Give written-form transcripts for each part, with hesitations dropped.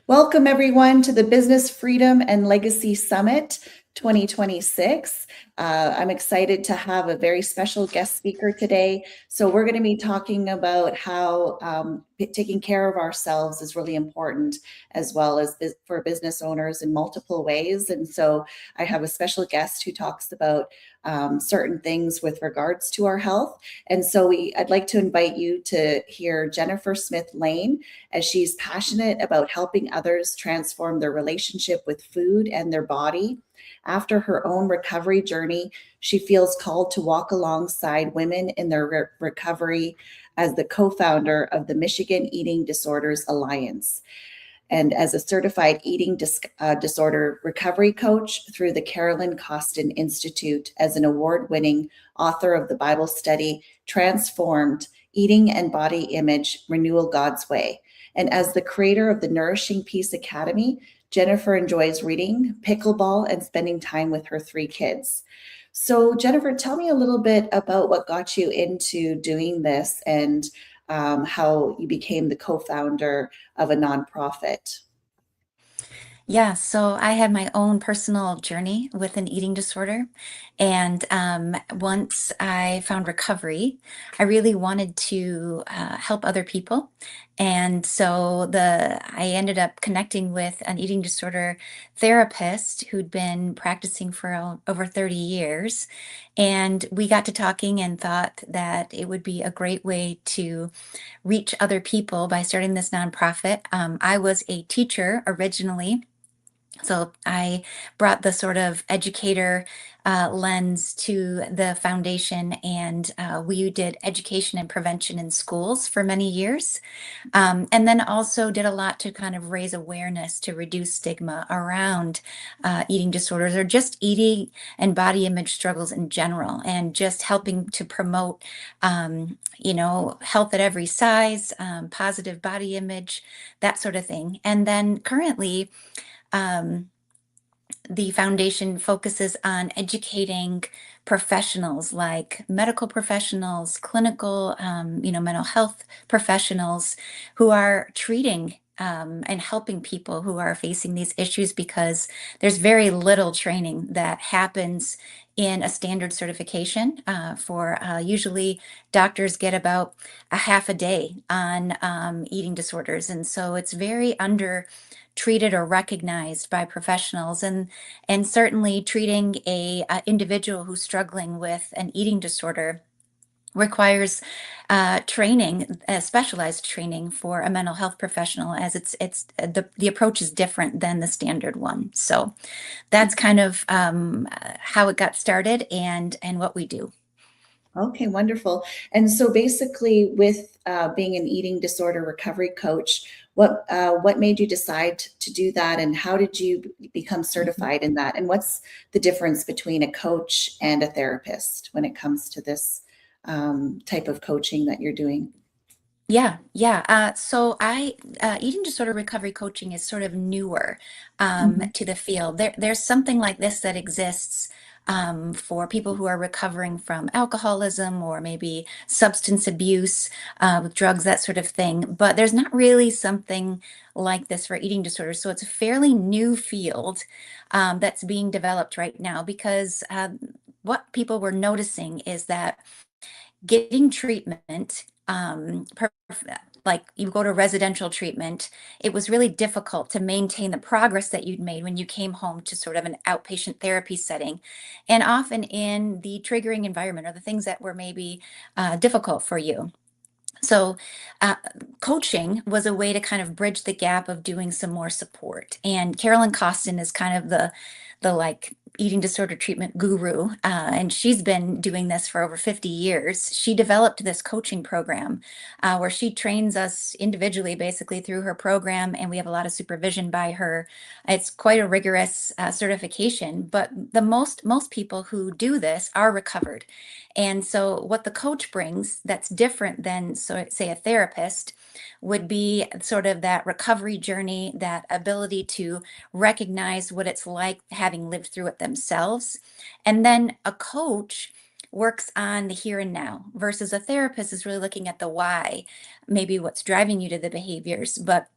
Welcome, everyone, to the Business Freedom and Legacy Summit 2026. I'm excited to have a very special guest speaker today. So, we're going to be talking about how taking care of ourselves is really important, as well as for business owners in multiple ways. And so, I have a special guest who talks about certain things with regards to our health. And so, I'd like to invite you to hear Jennifer Smith Lane, as she's passionate about helping others transform their relationship with food and their body. After her own recovery journey, she feels called to walk alongside women in their recovery as the co founder of the Michigan Eating Disorders Alliance and as a certified eating disorder recovery coach through the Carolyn Costin Institute, as an award winning author of the Bible study Transformed: Eating and Body Image Renewal God's Way. And as the creator of the Nourishing Peace Academy, Jennifer enjoys reading, pickleball, and spending time with her 3 kids. So, Jennifer, tell me a little bit about what got you into doing this and how you became the co founder of a nonprofit. Yeah, so I had my own personal journey with an eating disorder. And once I found recovery, I really wanted to help other people. And so I ended up connecting with an eating disorder therapist who'd been practicing for over 30 years. And we got to talking and thought that it would be a great way to reach other people by starting this nonprofit. I was a teacher originally, so I brought the sort of educator lens to the foundation, and we did education and prevention in schools for many years. And then also did a lot to kind of raise awareness to reduce stigma around eating disorders, or just eating and body image struggles in general, and just helping to promote, health at every size, positive body image, that sort of thing. And then currently, um, the foundation focuses on educating professionals like medical professionals, clinical, mental health professionals who are treating and helping people who are facing these issues, because there's very little training that happens in a standard certification. For usually doctors get about a half a day on eating disorders, and so it's very under treated or recognized by professionals. And certainly treating a individual who's struggling with an eating disorder requires training, specialized training for a mental health professional, as the approach is different than the standard one. So that's kind of how it got started, and what we do. Okay, wonderful. And so, basically, with being an eating disorder recovery coach, what made you decide to do that, and how did you become certified in that? And what's the difference between a coach and a therapist when it comes to this type of coaching that you're doing? Yeah, yeah. So eating disorder recovery coaching is sort of newer Mhm. to the field. There's something like this that exists for people who are recovering from alcoholism or maybe substance abuse with drugs, that sort of thing. But there's not really something like this for eating disorders. So it's a fairly new field that's being developed right now, because what people were noticing is that getting treatment, like you go to residential treatment, it was really difficult to maintain the progress that you'd made when you came home to sort of an outpatient therapy setting, and often in the triggering environment, or the things that were maybe difficult for you. So, uh, coaching was a way to kind of bridge the gap of doing some more support. And Carolyn Costin is kind of the like eating disorder treatment guru, and she's been doing this for over 50 years. She developed this coaching program where she trains us individually, basically through her program, and we have a lot of supervision by her. It's quite a rigorous certification, but the most people who do this are recovered. And so, what the coach brings that's different than, so, say, a therapist, would be sort of that recovery journey, that ability to recognize what it's like having lived through it themselves. And then a coach works on the here and now, versus a therapist is really looking at the why, maybe what's driving you to the behaviors. But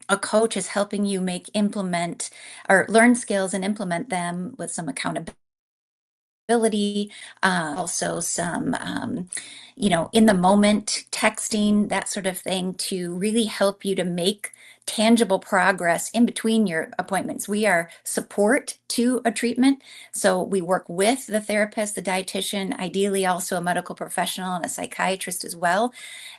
a coach is helping you implement or learn skills and implement them with some accountability, also some, in the moment texting, that sort of thing, to really help you to make tangible progress in between your appointments. We are support to a treatment. So we work with the therapist, the dietitian, ideally also a medical professional and a psychiatrist as well,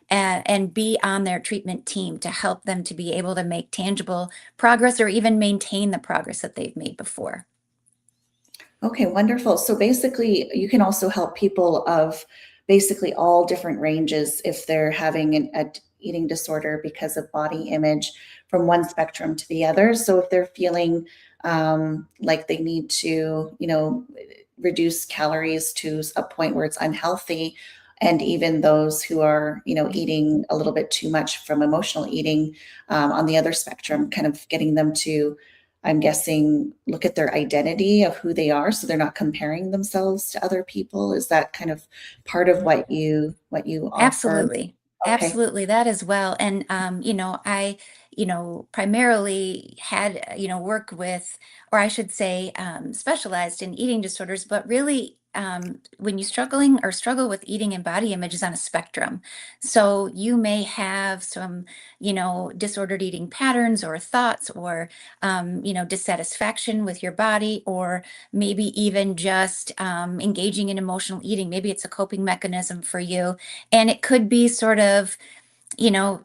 and be on their treatment team to help them to be able to make tangible progress or even maintain the progress that they've made before. Okay, wonderful. So basically, you can also help people of basically all different ranges if they're having a eating disorder because of body image from one spectrum to the other. So if they're feeling like they need to, reduce calories to a point where it's unhealthy, and even those who are, eating a little bit too much from emotional eating on the other spectrum, kind of getting them to, I'm guessing, look at their identity of who they are, so they're not comparing themselves to other people. Is that kind of part of what you offer? Absolutely. Okay. Absolutely, that as well. And I, primarily had, work with, or I should say, specialized in eating disorders, but really when you struggle with eating and body image is on a spectrum. So you may have some, disordered eating patterns or thoughts or dissatisfaction with your body, or maybe even just engaging in emotional eating. Maybe it's a coping mechanism for you, and it could be sort of, you know,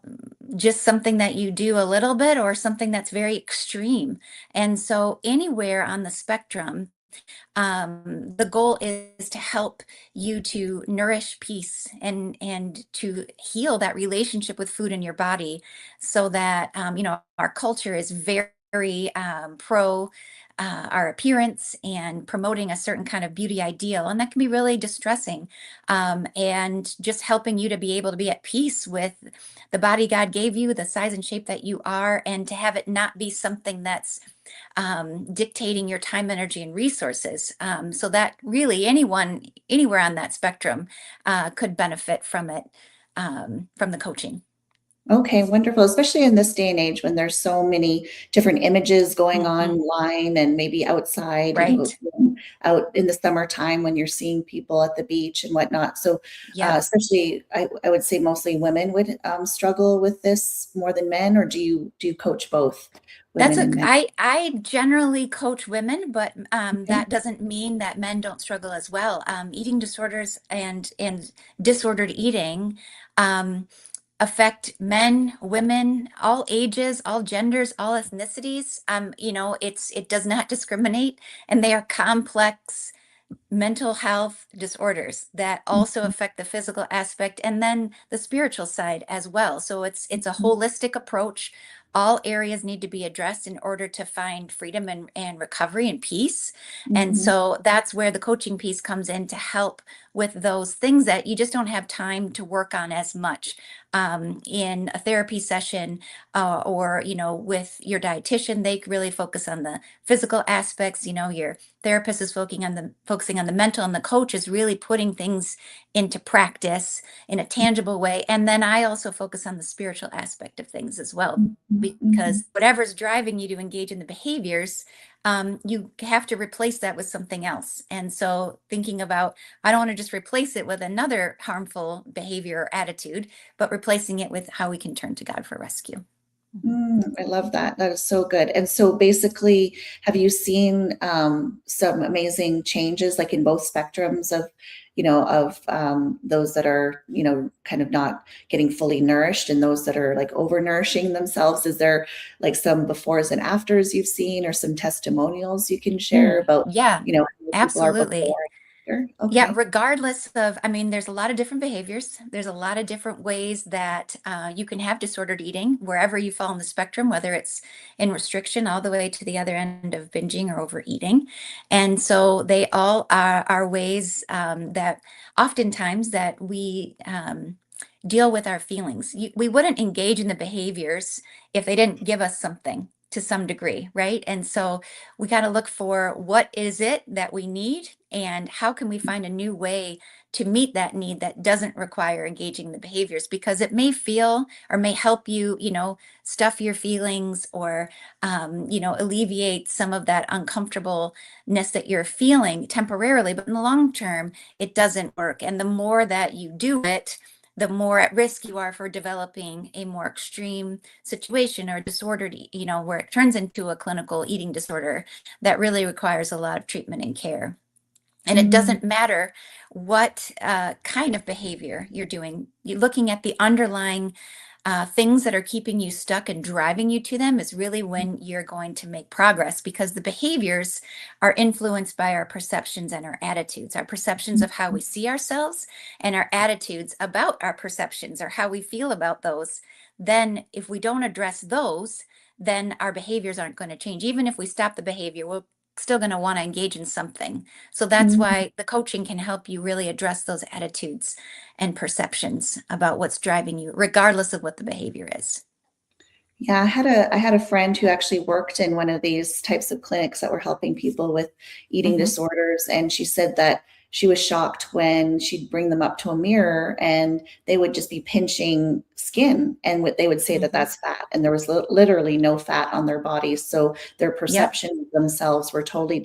just something that you do a little bit or something that's very extreme. And so, anywhere on the spectrum, the goal is to help you to nourish peace and to heal that relationship with food in your body, so that our culture is very pro our appearance and promoting a certain kind of beauty ideal, and that can be really distressing, and just helping you to be able to be at peace with the body God gave you, the size and shape that you are, and to have it not be something that's dictating your time, energy, and resources. So that really anyone, anywhere on that spectrum, could benefit from it, from the coaching. Okay, wonderful. Especially in this day and age when there's so many different images going Mhm. online and maybe outside, Right. out in the summertime when you're seeing people at the beach and whatnot. So, Yep. especially, I would say mostly women would struggle with this more than men, or do you coach both That's women and men? I generally coach women, but Okay. that doesn't mean that men don't struggle as well. Eating disorders and disordered eating um, affect men, women, all ages, all genders, all ethnicities. It does not discriminate, and they are complex mental health disorders that also Mhm, affect the physical aspect and then the spiritual side as well. So it's a mhm, holistic approach. All areas need to be addressed in order to find freedom and recovery and peace. And mhm, so that's where the coaching piece comes in to help with those things that you just don't have time to work on as much in a therapy session, or with your dietitian. They really focus on the physical aspects. Your therapist is focusing on the mental, and the coach is really putting things into practice in a tangible way. And then I also focus on the spiritual aspect of things as well, mhm, mhm. because whatever's driving you to engage in the behaviors, you have to replace that with something else. And so thinking about, I don't want to just replace it with another harmful behavior or attitude, but replacing it with how we can turn to God for rescue. Mhm. I love that. That is so good. And so basically, have you seen some amazing changes, like in both spectrums of, those that are, kind of not getting fully nourished and those that are like overnourishing themselves? Is there like some befores and afters you've seen or some testimonials you can share about, Yeah, who people are absolutely. before and after? Yeah, Okay. regardless of, I mean, there's a lot of different behaviors. There's a lot of different ways that you can have disordered eating wherever you fall on the spectrum, whether it's in restriction all the way to the other end of binging or overeating. And so they all are ways that oftentimes that we deal with our feelings. We wouldn't engage in the behaviors if they didn't give us something to some degree, right? And so we got to look for what is it that we need and how can we find a new way to meet that need that doesn't require engaging the behaviors, because it may feel or may help you, stuff your feelings, or alleviate some of that uncomfortableness that you're feeling temporarily, but in the long term it doesn't work. And the more that you do it, the more at risk you are for developing a more extreme situation or disordered, where it turns into a clinical eating disorder that really requires a lot of treatment and care. And it Mhm. doesn't matter what kind of behavior you're doing. You're looking at the underlying things that are keeping you stuck and driving you to them is really when you're going to make progress, because the behaviors are influenced by our perceptions and our attitudes, our perceptions of how we see ourselves, and our attitudes about our perceptions or how we feel about those. Then if we don't address those, then our behaviors aren't going to change. Even if we stop the behavior, we're still going to want to engage in something. So that's Mhm. why the coaching can help you really address those attitudes and perceptions about what's driving you, regardless of what the behavior is. Yeah, I had a friend who actually worked in one of these types of clinics that were helping people with eating Hmm. disorders, and she said that she was shocked when she'd bring them up to a mirror and they would just be pinching skin, and what they would say that Hmm. that's fat, and there was literally no fat on their bodies, so their Yep. perception of themselves were totally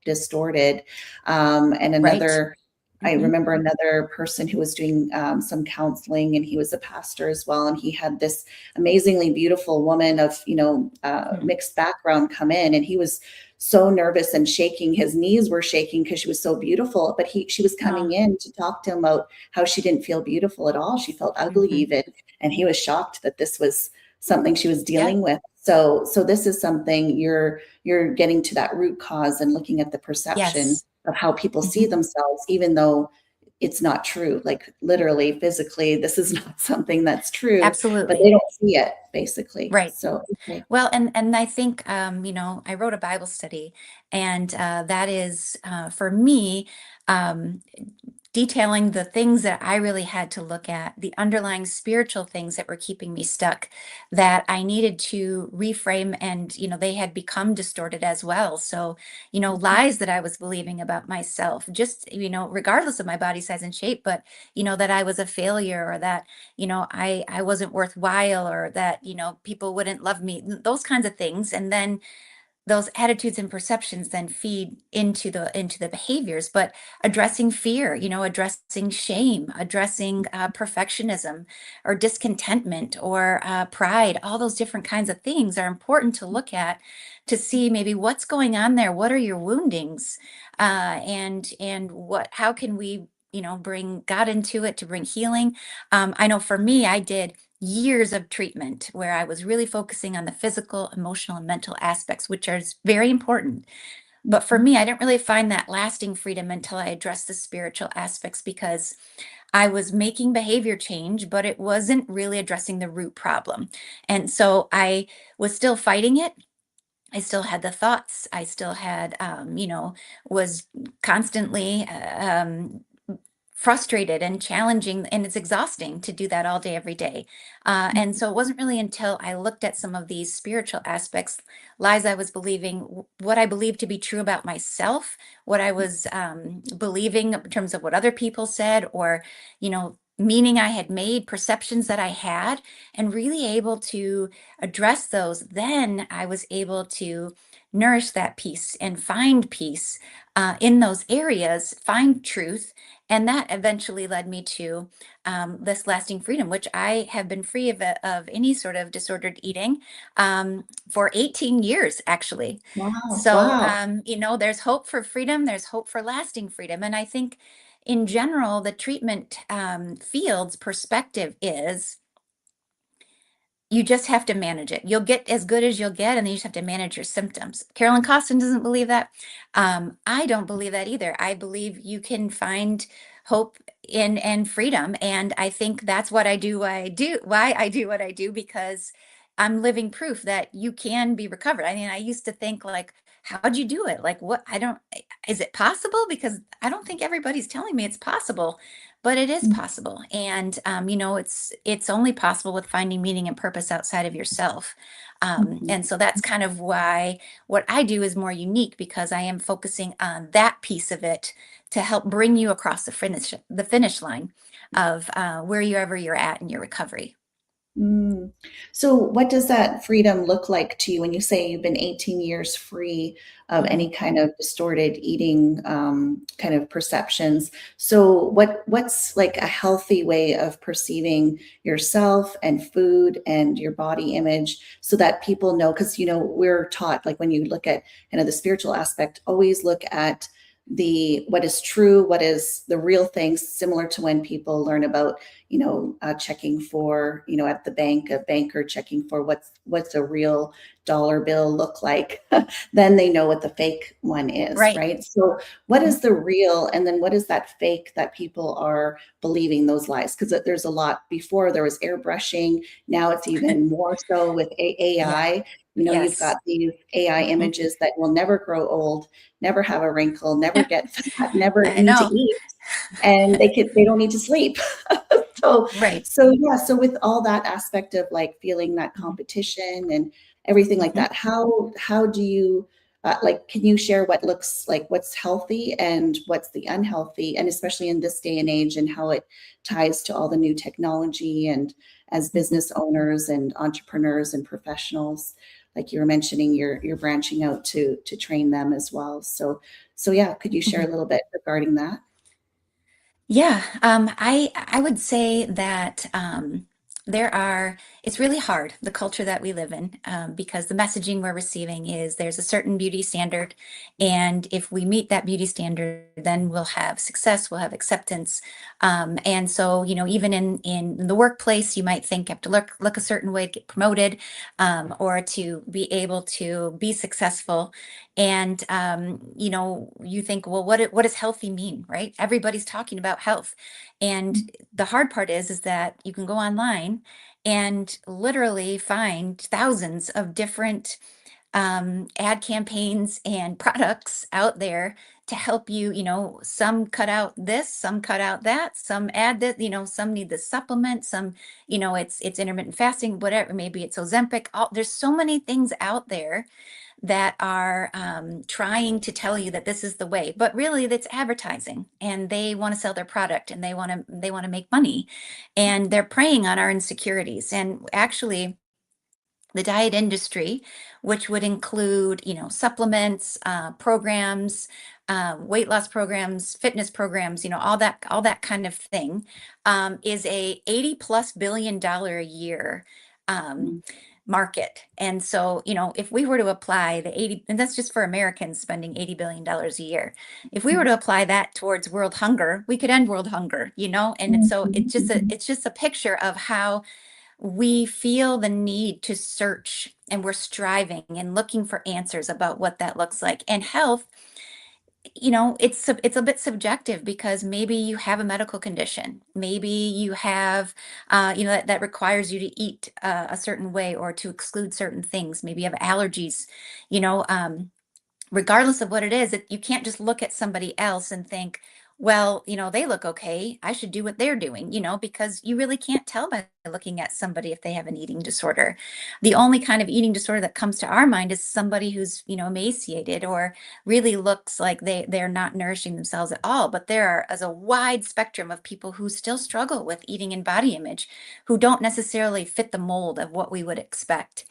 distorted. And Right. another I Hmm. remember another person who was doing some counseling, and he was a pastor as well, and he had this amazingly beautiful woman of mixed background come in, and he was so nervous and shaking. His knees were shaking because she was so beautiful, but she was coming in to talk to him about how she didn't feel beautiful at all. She felt ugly Hmm. even, and he was shocked that this was something she was Yep. dealing with. So this is something you're getting to that root cause and looking at the perception Yes. of how people see Hmm. themselves, even though it's not true. Like literally, physically, this is not something that's true, but they Absolutely. don't see it basically. Right. So, okay. Well, and I think I wrote a Bible study, and that is for me, um, detailing the things that I really had to look at, the underlying spiritual things that were keeping me stuck, that I needed to reframe, and they had become distorted as well. So, lies that I was believing about myself, just regardless of my body size and shape, but that I was a failure, or that I wasn't worthwhile, or that people wouldn't love me, those kinds of things. And then those attitudes and perceptions then feed into the behaviors. But addressing fear, addressing shame, addressing perfectionism or discontentment, or pride, all those different kinds of things are important to look at, to see maybe what's going on there, what are your woundings, and what how can we bring God into it to bring healing. I know for me, I did years of treatment where I was really focusing on the physical, emotional, and mental aspects, which are very important. But for Mhm. me, I didn't really find that lasting freedom until I addressed the spiritual aspects, because I was making behavior change, but it wasn't really addressing the root problem. And so I was still fighting it. I still had the thoughts. I still had, was constantly frustrated and challenging, and it's exhausting to do that all day every day. And so it wasn't really until I looked at some of these spiritual aspects, lies I was believing, what I believed to be true about myself, what I was believing in terms of what other people said, or meaning I had made, perceptions that I had, and really able to address those. Then I was able to nourish that peace and find peace in those areas, find truth. And that eventually led me to this lasting freedom, which I have been free of any sort of disordered eating for 18 years, actually. Wow, So, wow. there's hope for freedom, there's hope for lasting freedom. And I think in general, the treatment field's perspective is you just have to manage it. You'll get as good as you'll get, and then you just have to manage your symptoms. Carolyn Costin doesn't believe that. I don't believe that either. I believe you can find hope in and freedom, and I think that's what I do. Why I do what I do, because I'm living proof that you can be recovered. I mean, I used to think like, how'd you do it? Like, what? I don't. Is it possible? Because I don't think everybody's telling me it's possible, but it is Mm, possible. And it's only possible with finding meaning and purpose outside of yourself. mhm. And so that's kind of why what I do is more unique, because I am focusing on that piece of it to help bring you across the finish line of wherever you're at in your recovery. Mm. So what does that freedom look like to you when you say you've been 18 years free of Mhm. any kind of distorted eating kind of perceptions? So what's like a healthy way of perceiving yourself and food and your body image so that people know? Because we're taught, like, when you look at kind of the spiritual aspect, always look at the what is true, what is the real things, similar to when people learn about checking for, at the bank, a banker checking for what's a real dollar bill look like. Then they know what the fake one is, Right. right? So what Mhm. is the real, and then what is that fake that people are believing those lies? Because there's a lot. Before there was airbrushing, now it's even more so with Yeah. AI. You've Yes. got these AI Mhm. images that will never grow old, never have a wrinkle, never get fat, never I need to know. eat, and they don't need to sleep. So Right. yeah, so with all that aspect of like feeling that Mhm. competition and everything like Mhm. that, how do you like, can you share what looks like what's healthy and what's the unhealthy, and especially in this day and age, and how it ties to all the new technology, and as Mhm. business owners and entrepreneurs and professionals, like you were mentioning, you're branching out to train them as well. So yeah, could you share a Mhm. little bit regarding that? Yeah, I would say that it's really hard, the culture that we live in, because the messaging we're receiving is there's a certain beauty standard, and if we meet that beauty standard, then we'll have success, we'll have acceptance. And so, even in the workplace, you might think you have to look a certain way to get promoted, or to be able to be successful. And you think, well, what does healthy mean, right? Everybody's talking about health. And the hard part is that you can go online and literally find thousands of different ad campaigns and products out there to help you. Some cut out this, some cut out that, some add that, some need the supplement, some, it's intermittent fasting, whatever, maybe it's Ozempic. There's so many things out there that are trying to tell you that this is the way, but really that's advertising, and they want to sell their product, and they want to make money, and they're preying on our insecurities. And actually, the diet industry, which would include, supplements, programs, weight loss programs, fitness programs, all that kind of thing, is a $80+ billion a year um, Mm, market. And so, if we were to apply the 80, and that's just for Americans spending $80 billion a year, if we were mhm, to apply that towards world hunger, we could end world hunger, and mhm, it's mhm, just a picture of how we feel the need to search, and we're striving and looking for answers about what that looks like. And health, it's a bit subjective, because maybe you have a medical condition, maybe you have that requires you to eat a certain way, or to exclude certain things, maybe you have allergies, you know um, regardless of what it is, you can't just look at somebody else and think, well, they look okay, I should do what they're doing, because you really can't tell by looking at somebody if they have an eating disorder. The only kind of eating disorder that comes to our mind is somebody who's, emaciated, or really looks like they're not nourishing themselves at all. But is a wide spectrum of people who still struggle with eating and body image, who don't necessarily fit the mold of what we would expect.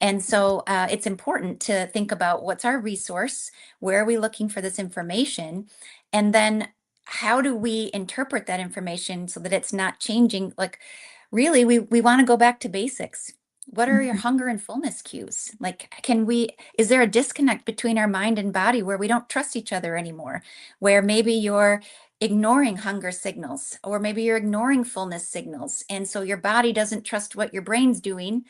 And so it's important to think about what's our resource, where are we looking for this information, and then how do we interpret that information so that it's not changing? Like, really, we want to go back to basics. What are your mhm, hunger and fullness cues? Like, is there a disconnect between our mind and body where we don't trust each other anymore? Where maybe you're ignoring hunger signals, or maybe you're ignoring fullness signals. And so your body doesn't trust what your brain's doing,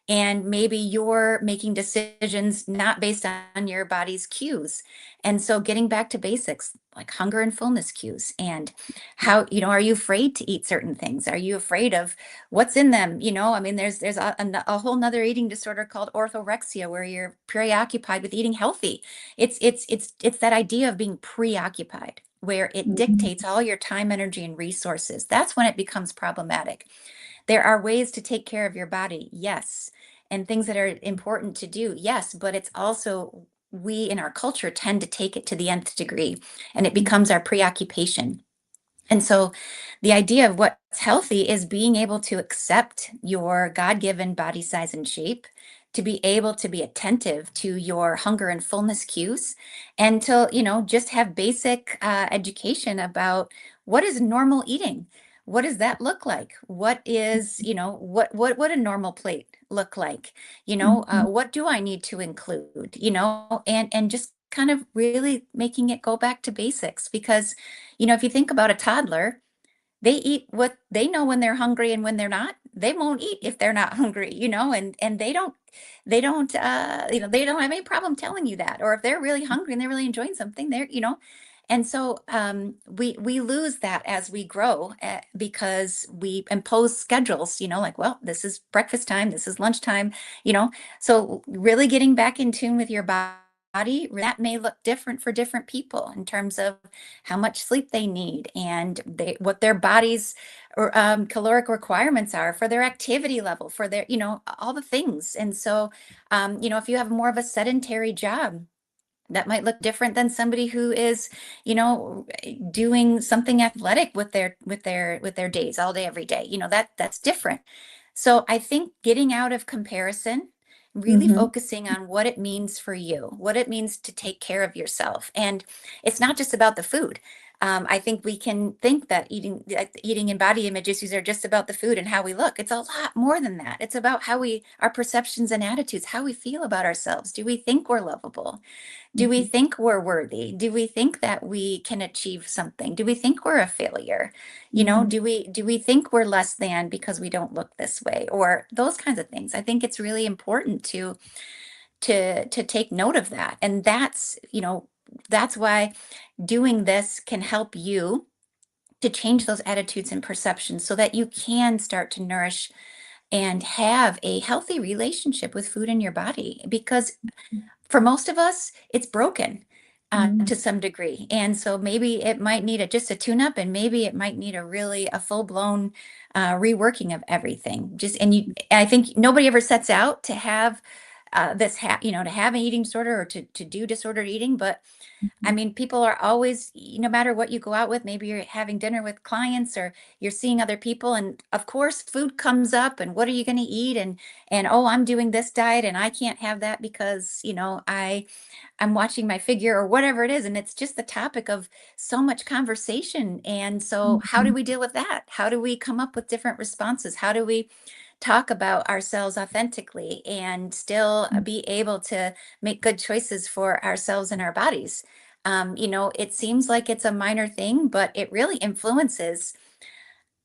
and maybe you're making decisions not based on your body's cues. And so getting back to basics, like hunger and fullness cues, and how, are you afraid to eat certain things? Are you afraid of what's in them? I mean, there's a whole nother eating disorder called orthorexia, where you're preoccupied with eating healthy. It's that idea of being preoccupied, where it mhm, dictates all your time, energy, and resources. That's when it becomes problematic. There are ways to take care of your body, yes, and things that are important to do, yes, but it's also we in our culture tend to take it to the nth degree, and it becomes our preoccupation. And so the idea of what's healthy is being able to accept your God-given body size and shape, to be able to be attentive to your hunger and fullness cues, and to, just have basic education about what is normal eating. What does that look like? What is, what a normal plate look like? Mhm. What do I need to include? And just kind of really making it go back to basics, because if you think about a toddler, they eat what they know when they're hungry, and when they're not, they won't eat if they're not hungry, and they don't have any problem telling you that. Or if they're really hungry and they're really enjoying something, and so we lose that as we grow, because we impose schedules, like, well, this is breakfast time, this is lunchtime, you know. So really getting back in tune with your body, that may look different for different people in terms of how much sleep they need, and what their body's or caloric requirements are for their activity level, for their, all the things. And so, if you have more of a sedentary job, that might look different than somebody who is, doing something athletic with their days all day, every day. That's different. So I think getting out of comparison, really Mhm. focusing on what it means for you, what it means to take care of yourself. And it's not just about the food. I think we can think that eating and body image issues are just about the food and how we look. It's a lot more than that. It's about our perceptions and attitudes, how we feel about ourselves. Do we think we're lovable? Do we Mhm. think we're worthy? Do we think that we can achieve something? Do we think we're a failure? Mhm. Do we think we're less than because we don't look this way, or those kinds of things? I think it's really important to take note of that. And that's why doing this can help you to change those attitudes and perceptions, so that you can start to nourish and have a healthy relationship with food in your body. Because for most of us, it's broken Mhm. to some degree. And so maybe it might need just a tune up, and maybe it might need a full blown reworking of everything. I think nobody ever sets out to have to have an eating disorder, or to do disordered eating. But I Mhm. mean, people are always, no matter what you go out with, maybe you're having dinner with clients, or you're seeing other people, and of course food comes up, and what are you going to eat? And oh, I'm doing this diet, and I can't have that because, I'm watching my figure, or whatever it is. And it's just the topic of so much conversation. And so how do Mhm. we deal with that? How do we come up with different responses? How do we talk about ourselves authentically and still be able to make good choices for ourselves and our bodies? It seems like it's a minor thing, but it really influences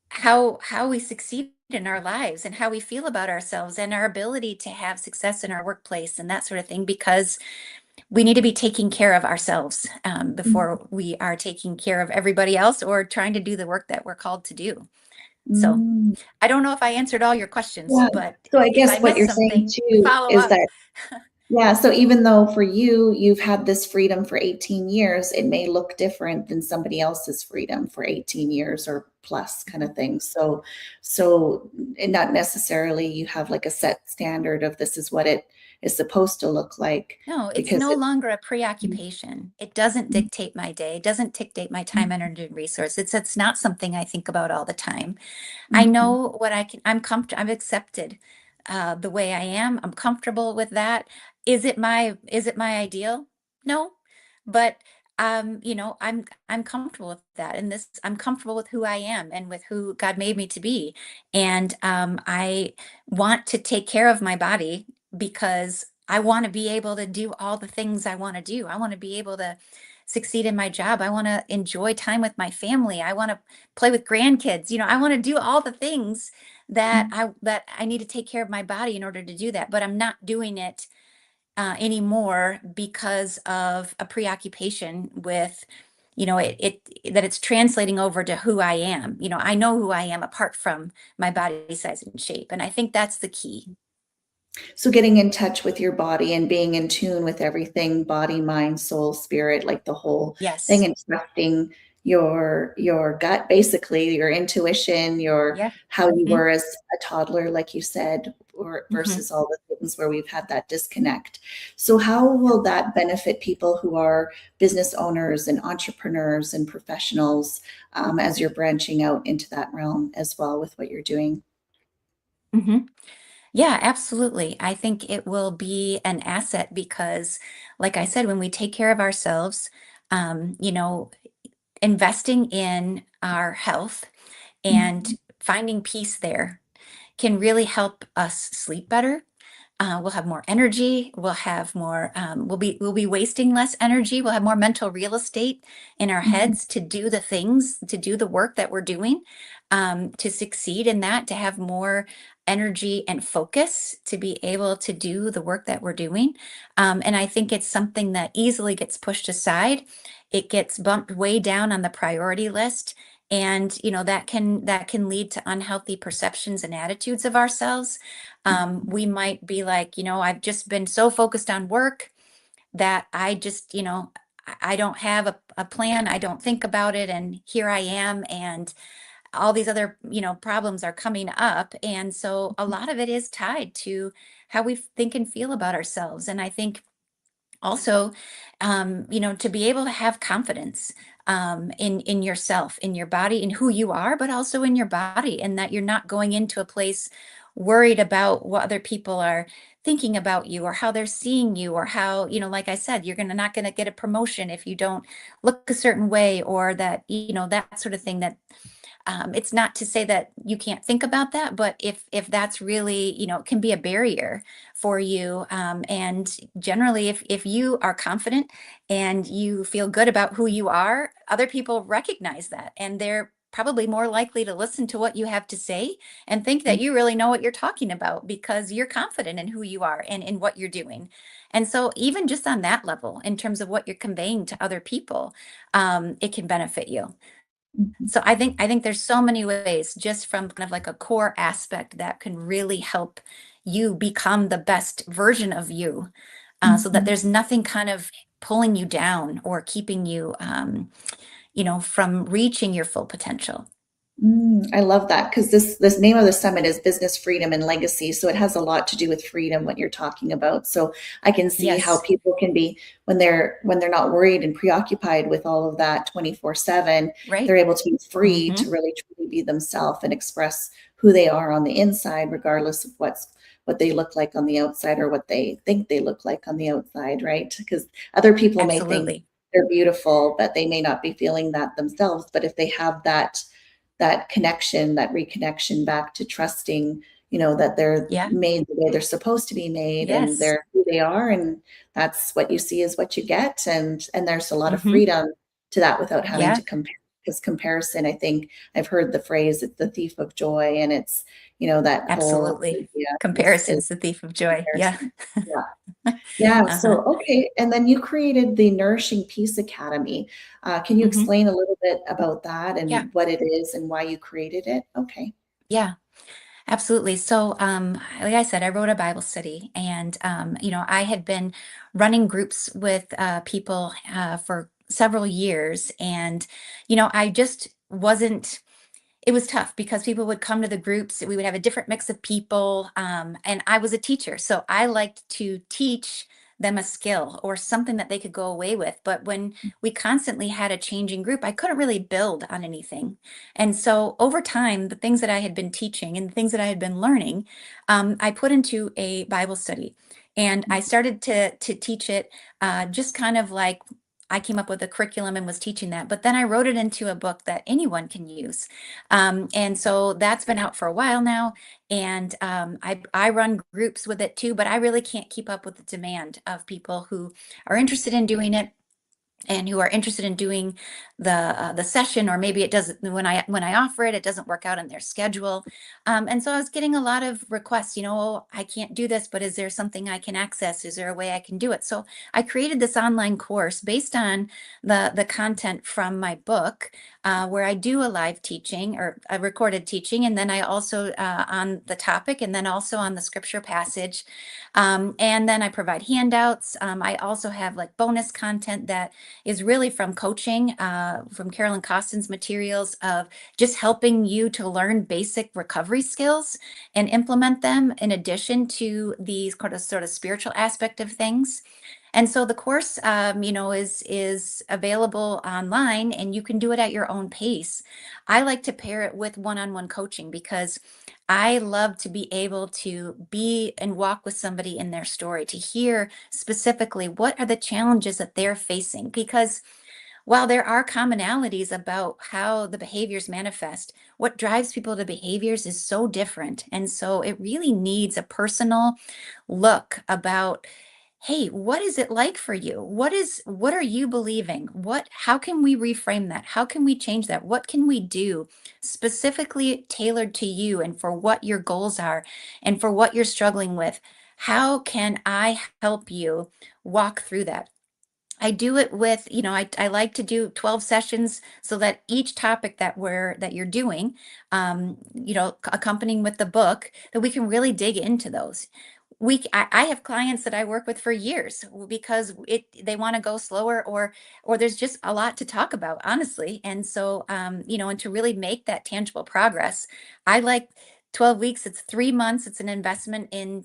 how we succeed in our lives, and how we feel about ourselves, and our ability to have success in our workplace and that sort of thing, because we need to be taking care of ourselves Mhm. before we are taking care of everybody else, or trying to do the work that we're called to do. So Mm. I don't know if I answered all your questions, Yeah. but So I if I guess what missed you're saying something, too follow is up. that, yeah, so even though for you, you've had this freedom for 18 years, it may look different than somebody else's freedom for 18 years or plus kind of thing. So and not necessarily you have like a set standard of this is what it is supposed to look like No, it's because no it. longer a preoccupation. It doesn't Mhm. dictate my day. It doesn't dictate my time, Mhm. energy, and resource. It's not something I think about all the time. I Mhm. know what I can. I'm comfortable. I'm accepted the way I am. I'm comfortable with that. Is it my ideal? No, but I'm comfortable with that. And this, I'm comfortable with who I am and with who God made me to be. And I want to take care of my body, because I want to be able to do all the things I want to do. I want to be able to succeed in my job. I want to enjoy time with my family. I want to play with grandkids. I want to do all the things that I need to take care of my body in order to do that. But I'm not doing it anymore because of a preoccupation with, that it's translating over to who I am. I know who I am apart from my body size and shape. And I think that's the key. So getting in touch with your body and being in tune with everything, body, mind, soul, spirit, like the whole thing, Yes. and trusting your gut, basically your intuition, your Yeah. how you Hmm. were as a toddler, like you said, Mhm. versus all the things where we've had that disconnect. So how will that benefit people who are business owners and entrepreneurs and professionals as you're branching out into that realm as well with what you're doing? Mhm. Yeah, absolutely. I think it will be an asset because, like I said, when we take care of ourselves, you know, investing in our health and Mhm. finding peace there can really help us sleep better. We'll have more energy. We'll have more. We'll be wasting less energy. We'll have more mental real estate in our Mhm. heads to do the things, to do the work that we're doing, to succeed in that, to have more energy and focus to be able to do the work that we're doing. And I think it's something that easily gets pushed aside. It gets bumped way down on the priority list, and that can lead to unhealthy perceptions and attitudes of ourselves. We might be like, I've just been so focused on work that I just, I don't have a plan. I don't think about it. And here I am. And all these other, problems are coming up. And so a lot of it is tied to how we think and feel about ourselves. And I think also, to be able to have confidence in yourself, in your body, in who you are, but also in your body, and that you're not going into a place worried about what other people are thinking about you or how they're seeing you, or how, like I said, you're gonna not gonna get a promotion if you don't look a certain way, or that, that sort of thing. That it's not to say that you can't think about that, but if that's really, can be a barrier for you. And generally, if you are confident and you feel good about who you are, other people recognize that, and they're probably more likely to listen to what you have to say and think that you really know what you're talking about because you're confident in who you are and in what you're doing. And so, even just on that level, in terms of what you're conveying to other people, it can benefit you. Mhm. So I think there's so many ways, just from kind of like a core aspect, that can really help you become the best version of you, so that Mhm. there's nothing kind of pulling you down or keeping you, from reaching your full potential. I love that because this name of the summit is Business Freedom and Legacy. So it has a lot to do with freedom, what you're talking about. So I can see how Yes. people can be when they're not worried and preoccupied with all of that 24/7, they're Right. able to be free Hmm. to really truly be themselves and express who they are on the inside, regardless of what they look like on the outside or what they think they look like on the outside, right? Because other people may think Absolutely. they're beautiful, but they may not be feeling that themselves. But if they have that connection, that reconnection back to trusting, that they're Yeah. made the way they're supposed to be made and Yes. they're who they are. And that's what you see is what you get. And there's a lot of Hmm. freedom to that without having Yeah. to compare. Because comparison, I think I've heard the phrase, it's the thief of joy. And it's, that whole Absolutely. idea is Comparison's the thief of joy. Yeah. comparison. Yeah. Yeah. Uh-huh. So, okay. And then you created the Nourishing Peace Academy. Can you Hmm. explain a little bit about that Yeah. and what it is and why you created it? Okay. Yeah. Absolutely. So, like I said, I wrote a Bible study, and I had been running groups with people for several years, and I just wasn't. It was tough because people would come to the groups. We would have a different mix of people, and I was a teacher, so I liked to teach them a skill or something that they could go away with. But when we constantly had a changing group, I couldn't really build on anything. And so over time, the things that I had been teaching and the things that I had been learning, I put into a Bible study. And I started to teach it, just kind of like I came up with a curriculum and was teaching that. But then I wrote it into a book that anyone can use. And so that's been out for a while now. And I run groups with it too, but I really can't keep up with the demand of people who are interested in doing it and who are interested in doing the session. Or maybe it doesn't, when I offer it, it doesn't work out in their schedule. And so I was getting a lot of requests, "Oh, I can't do this, but is there something I can access? Is there a way I can do it?" So I created this online course based on the content from my book, where I do a live teaching or a recorded teaching, and then I also, on the topic, and then also on the scripture passage. And then I provide handouts. I also have like bonus content that is really from coaching, from Carolyn Costin's materials of just helping you to learn basic recovery skills and implement them in addition to the sort of spiritual aspect of things. And so the course, is available online, and you can do it at your own pace. I like to pair it with one-on-one coaching because I love to be able to be and walk with somebody in their story, to hear specifically what are the challenges that they're facing. Because while there are commonalities about how the behaviors manifest, what drives people to behaviors is so different. And so it really needs a personal look about, hey, what is it like for you? What are you believing? How can we reframe that? How can we change that? What can we do specifically tailored to you and for what your goals are and for what you're struggling with? How can I help you walk through that? I do it with, I like to do 12 sessions so that each topic that you're doing, accompanying with the book, that we can really dig into those. I have clients that I work with for years because they want to go slower, or there's just a lot to talk about, honestly. And so, and to really make that tangible progress, I like 12 weeks. It's 3 months. It's an investment into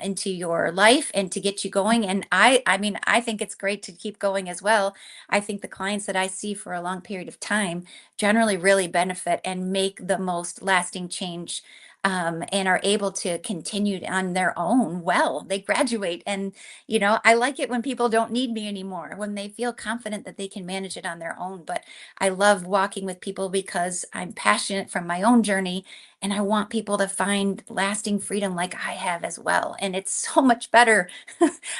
into your life and to get you going. And I mean, I think it's great to keep going as well. I think the clients that I see for a long period of time generally really benefit and make the most lasting change, and are able to continue on their own. Well, they graduate, and I like it when people don't need me anymore, when they feel confident that they can manage it on their own. But I love walking with people because I'm passionate from my own journey, and I want people to find lasting freedom like I have as well. And it's so much better.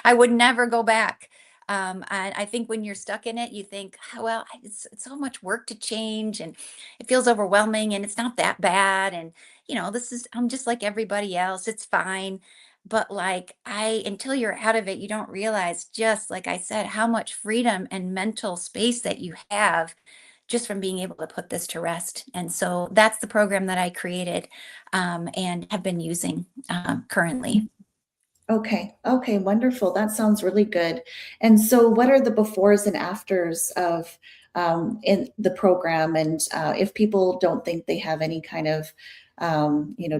I would never go back. I think when you're stuck in it, you think, "Oh, well, it's so much work to change, and it feels overwhelming, and it's not that bad. And, I'm just like everybody else. It's fine." But like, until you're out of it, you don't realize, just like I said, how much freedom and mental space that you have just from being able to put this to rest. And so that's the program that I created, and have been using currently. Okay. Okay. Wonderful. That sounds really good. And so, what are the befores and afters of in the program? And if people don't think they have any kind of,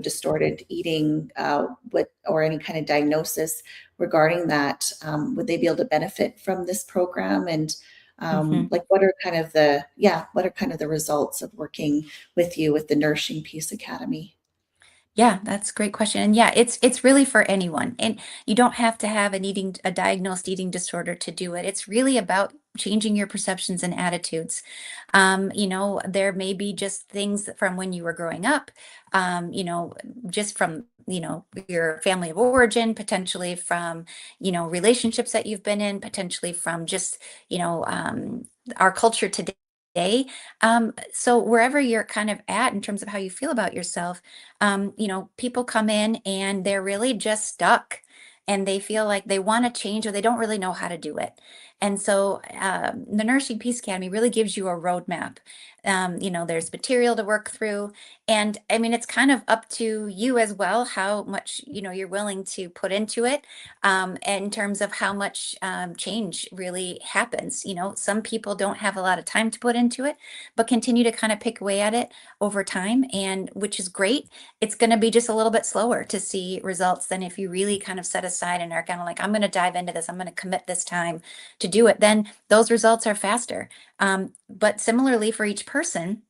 distorted eating, or any kind of diagnosis regarding that, would they be able to benefit from this program? And Mhm. like, what are kind of the results of working with you with the Nourishing Peace Academy? Yeah, that's a great question. And yeah, it's really for anyone. And you don't have to have a diagnosed eating disorder to do it. It's really about changing your perceptions and attitudes. There may be just things from when you were growing up, just from, your family of origin, potentially from, relationships that you've been in, potentially from just, our culture today. So wherever you're kind of at in terms of how you feel about yourself, people come in and they're really just stuck, and they feel like they want to change, or they don't really know how to do it. And so, the Nourishing Peace Academy really gives you a roadmap. There's material to work through. And I mean, it's kind of up to you as well, how much, you're willing to put into it, in terms of how much change really happens. Some people don't have a lot of time to put into it, but continue to kind of pick away at it over time, and which is great. It's going to be just a little bit slower to see results than if you really kind of set aside and are kind of like, I'm going to dive into this, I'm going to commit this time to do it. Then those results are faster. But similarly for each person,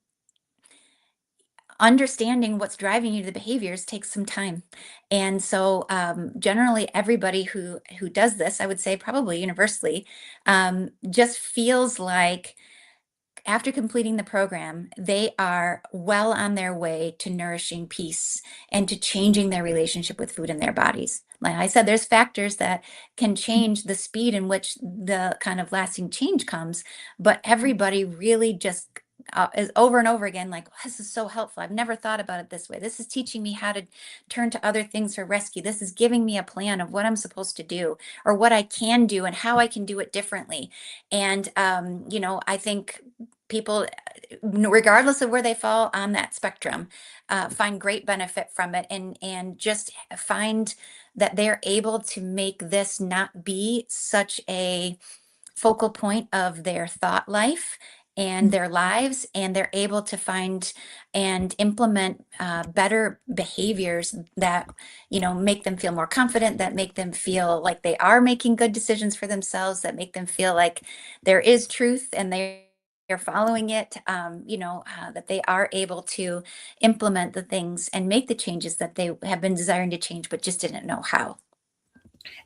understanding what's driving you to the behaviors takes some time. And so, generally everybody who does this, I would say probably universally, just feels like after completing the program, they are well on their way to nourishing peace and to changing their relationship with food in their bodies. Like I said, there's factors that can change the speed in which the kind of lasting change comes, but everybody really just is over and over again like, this is so helpful. I've never thought about it this way. This is teaching me how to turn to other things for rescue. This is giving me a plan of what I'm supposed to do, or what I can do and how I can do it differently. And, I think people, regardless of where they fall on that spectrum, find great benefit from it, and just find that they're able to make this not be such a focal point of their thought life and their lives, and they're able to find and implement better behaviors that make them feel more confident, that make them feel like they are making good decisions for themselves, that make them feel like there is truth and they're following it, that they are able to implement the things and make the changes that they have been desiring to change but just didn't know how.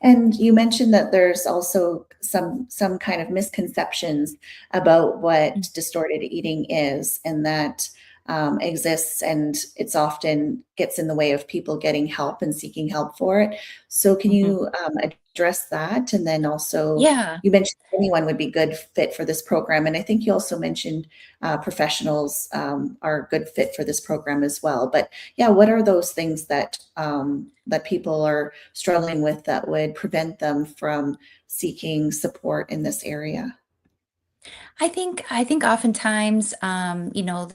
And you mentioned that there's also some kind of misconceptions about what distorted eating is, and that exists, and it's often gets in the way of people getting help and seeking help for it. So can Mhm. you address that? And then also, Yeah. you mentioned anyone would be good fit for this program, and I think you also mentioned professionals are a good fit for this program as well. But yeah, what are those things that that people are struggling with that would prevent them from seeking support in this area? I think oftentimes,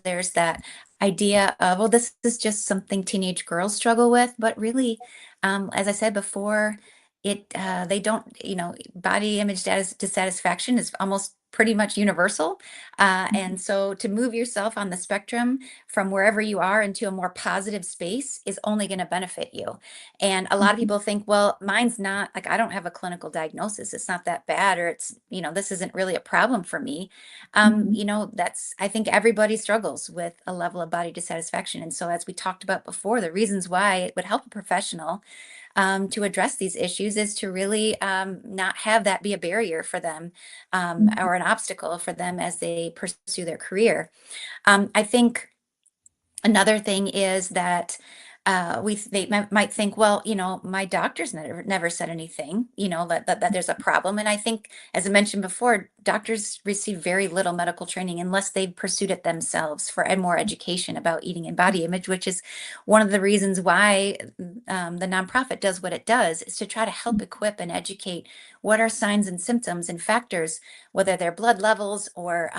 there's that idea of, well, this is just something teenage girls struggle with, but really, as I said before, they don't, body image dissatisfaction is almost pretty much universal. And so to move yourself on the spectrum from wherever you are into a more positive space is only going to benefit you. And a lot of Mhm, people think, well, mine's not like, I don't have a clinical diagnosis. It's not that bad, or this isn't really a problem for me. mhm, I think everybody struggles with a level of body dissatisfaction. And so, as we talked about before, the reasons why it would help a professional to address these issues is to really not have that be a barrier for them, mhm, or an obstacle for them as they pursue their career. I think another thing is that might think, well, my doctor's never said anything, that there's a problem. And I think, as I mentioned before, doctors receive very little medical training unless they've pursued it themselves for and more education about eating and body image, which is one of the reasons why the nonprofit does what it does, is to try to help equip and educate what are signs and symptoms and factors, whether they're blood levels or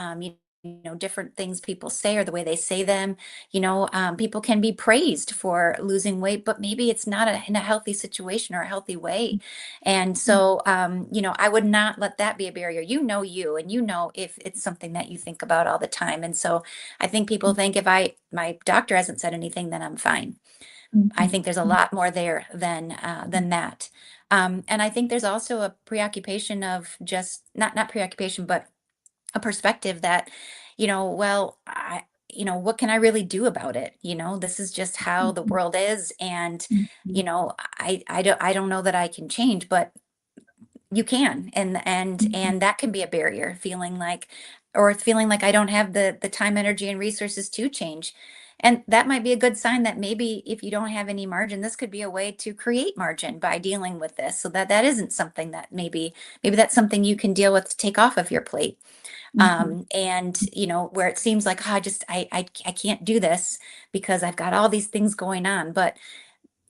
different things people say or the way they say them. People can be praised for losing weight, but maybe it's not in a healthy situation or a healthy way. And so, I would not let that be a barrier. You, and if it's something that you think about all the time. And so I think people think, if my doctor hasn't said anything, then I'm fine. I mhm, think there's a lot more there than that. And I think there's also a preoccupation of just not preoccupation, but a perspective that, well, what can I really do about it? This is just how the mhm, world is. And, mhm, I don't know that I can change, but you can. mhm, And that can be a barrier, feeling like I don't have the time, energy, and resources to change. And that might be a good sign that maybe if you don't have any margin, this could be a way to create margin by dealing with this, so that isn't something that maybe that's something you can deal with to take off of your plate. mhm, And where it seems like, oh, I can't do this because I've got all these things going on. But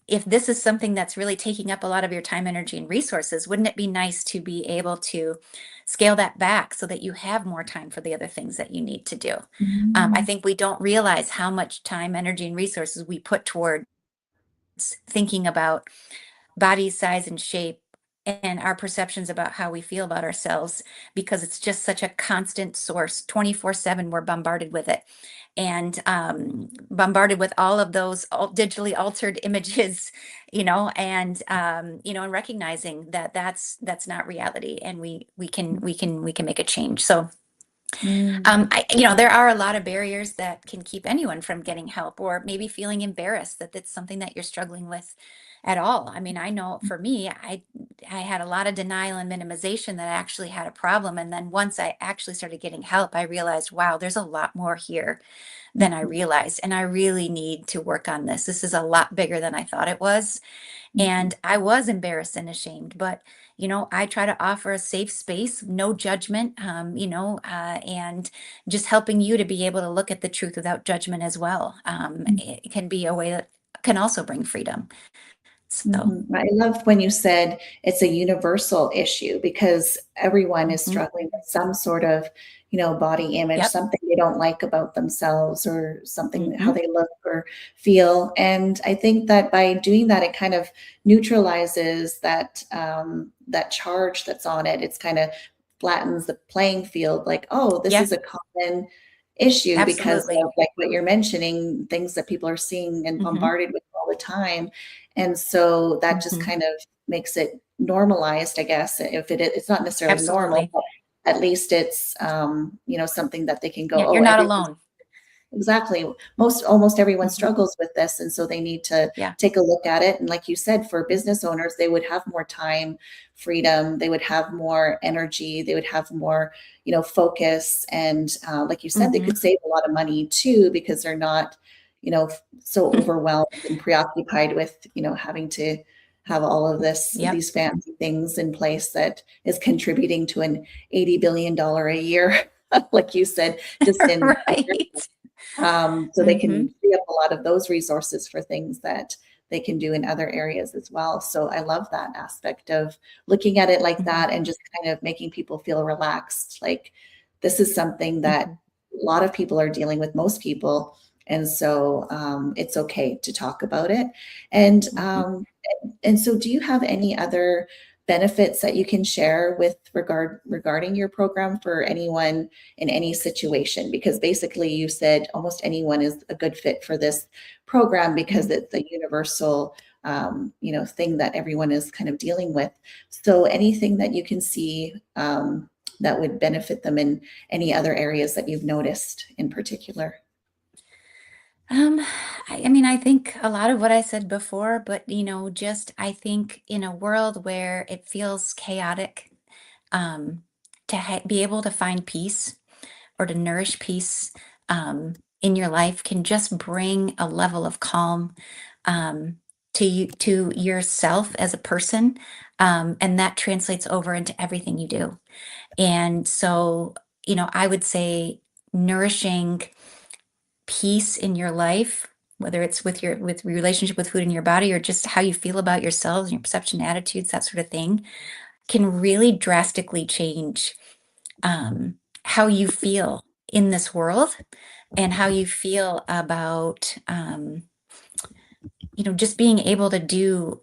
if this is something that's really taking up a lot of your time, energy, and resources, wouldn't it be nice to be able to scale that back so that you have more time for the other things that you need to do? I mhm, think we don't realize how much time, energy, and resources we put towards thinking about body size and shape and our perceptions about how we feel about ourselves, because it's just such a constant source. 24/7 we're bombarded with it, and bombarded with all of those digitally altered images, and recognizing that that's not reality, and we can make a change. So mhm, there are a lot of barriers that can keep anyone from getting help, or maybe feeling embarrassed that it's something that you're struggling with at all. I mean, I know for me, I had a lot of denial and minimization that I actually had a problem. And then once I actually started getting help, I realized, wow, there's a lot more here than I mhm, realized. And I really need to work on this. This is a lot bigger than I thought it was. mhm, And I was embarrassed and ashamed, but I try to offer a safe space, no judgment, and just helping you to be able to look at the truth without judgment as well. mhm. It can be a way that can also bring freedom. So, Mhm. I love when you said it's a universal issue, because everyone is mhm. struggling with some sort of, body image, Yep. something they don't like about themselves, or something how Hmm. they look or feel. And I think that by doing that, it kind of neutralizes that charge that's on it. It's kind of flattens the playing field, like, oh, this Yeah, is a common issue because absolutely. of like what you're mentioning, things that people are seeing and Hmm. bombarded with all the time. And so that just Hmm. kind of makes it normalized, I guess. If it's not necessarily normal, Absolutely. but at least it's something that they can go, Yeah, oh, you're not everyone's alone. exactly. Almost everyone Hmm. struggles with this, and so they need to Yeah. take a look at it. And like you said, for business owners, they would have more time, freedom. They would have more energy. They would have more, focus. And like you said, they Hmm. could save a lot of money too because they're not, so overwhelmed and preoccupied with, having to have all of Yep. these fancy things in place that is contributing to an $80 billion a year, like you said, just in Right. so they Hmm. can free up a lot of those resources for things that they can do in other areas as well. So I love that aspect of looking at it like Hmm. that and just kind of making people feel relaxed. Like this is something that Hmm. a lot of people are dealing with, most people. And so it's okay to talk about it. And Hmm. so do you have any other benefits that you can share with regarding your program for anyone in any situation? Because basically you said almost anyone is a good fit for this program because it's a universal thing that everyone is kind of dealing with. So anything that you can see that would benefit them in any other areas that you've noticed in particular? Um, I mean, I think a lot of what I said before, but just I think in a world where it feels chaotic, um, to be able to find peace or to nourish peace in your life can just bring a level of calm um, to you, to yourself as a person, and that translates over into everything you do. And so, I would say nourishing peace in your life, whether it's with your relationship with food in your body or just how you feel about yourselves and your perception, attitudes, that sort of thing, can really drastically change how you feel in this world and how you feel about just being able to do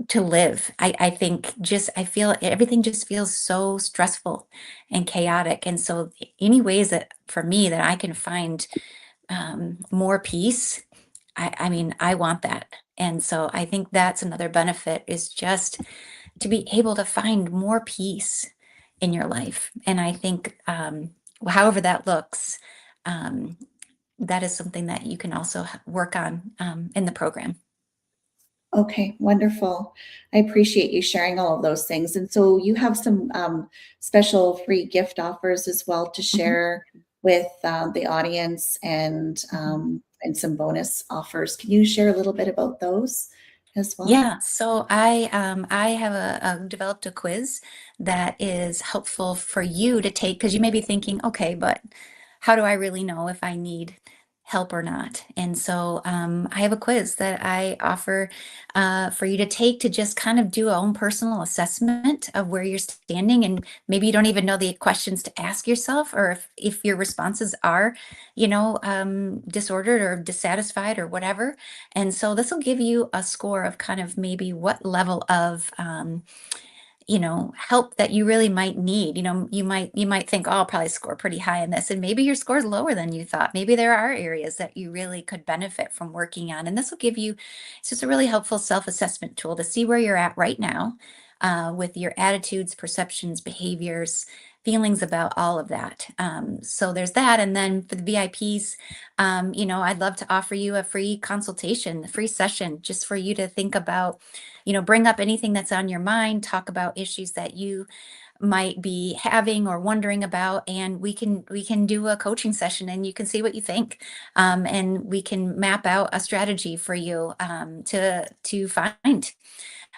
to live. I think just I feel everything just feels so stressful and chaotic, and so any ways that for me that I can find more peace, I mean, I want that. And so I think that's another benefit is just to be able to find more peace in your life. And I think, however that looks, um, that is something that you can also work on in the program. Okay, wonderful. I appreciate you sharing all of those things. And so you have some special free gift offers as well to Mhm. share with the audience Mhm. and some bonus offers. Can you share a little bit about those as well? Yeah, so I have developed a quiz that is helpful for you to take because you may be thinking, okay, but how do I really know if I need help or not? And so I have a quiz that I offer for you to take to just kind of do a own personal assessment of where you're standing, and maybe you don't even know the questions to ask yourself, or if your responses are, disordered or dissatisfied or whatever. And so this will give you a score of kind of maybe what level of help that you really might need. You might think, oh, I'll probably score pretty high in this. And maybe your score is lower than you thought. Maybe there are areas that you really could benefit from working on. And this will give you, it's just a really helpful self-assessment tool to see where you're at right now with your attitudes, perceptions, behaviors, feelings about all of that. So there's that. And then for the VIPs, I'd love to offer you a free consultation, a free session just for you to think about, bring up anything that's on your mind, talk about issues that you might be having or wondering about, and we can do a coaching session and you can see what you think, and we can map out a strategy for you to find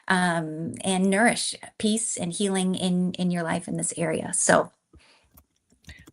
and nourish peace and healing in your life in this area. So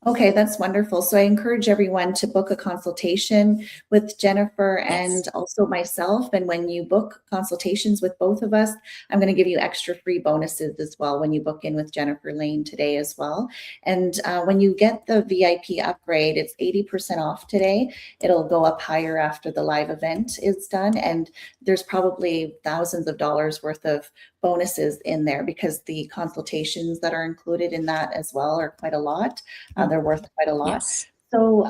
Okay, that's wonderful. So I encourage everyone to book a consultation with Jennifer Yes. and also myself. And when you book consultations with both of us, I'm going to give you extra free bonuses as well when you book in with Jennifer Lane today as well. And when you get the VIP upgrade, it's 80% off today. It'll go up higher after the live event is done. And there's probably thousands of dollars worth of bonuses in there because the consultations that are included in that as well are quite a lot. They're worth quite a lot. Yes. So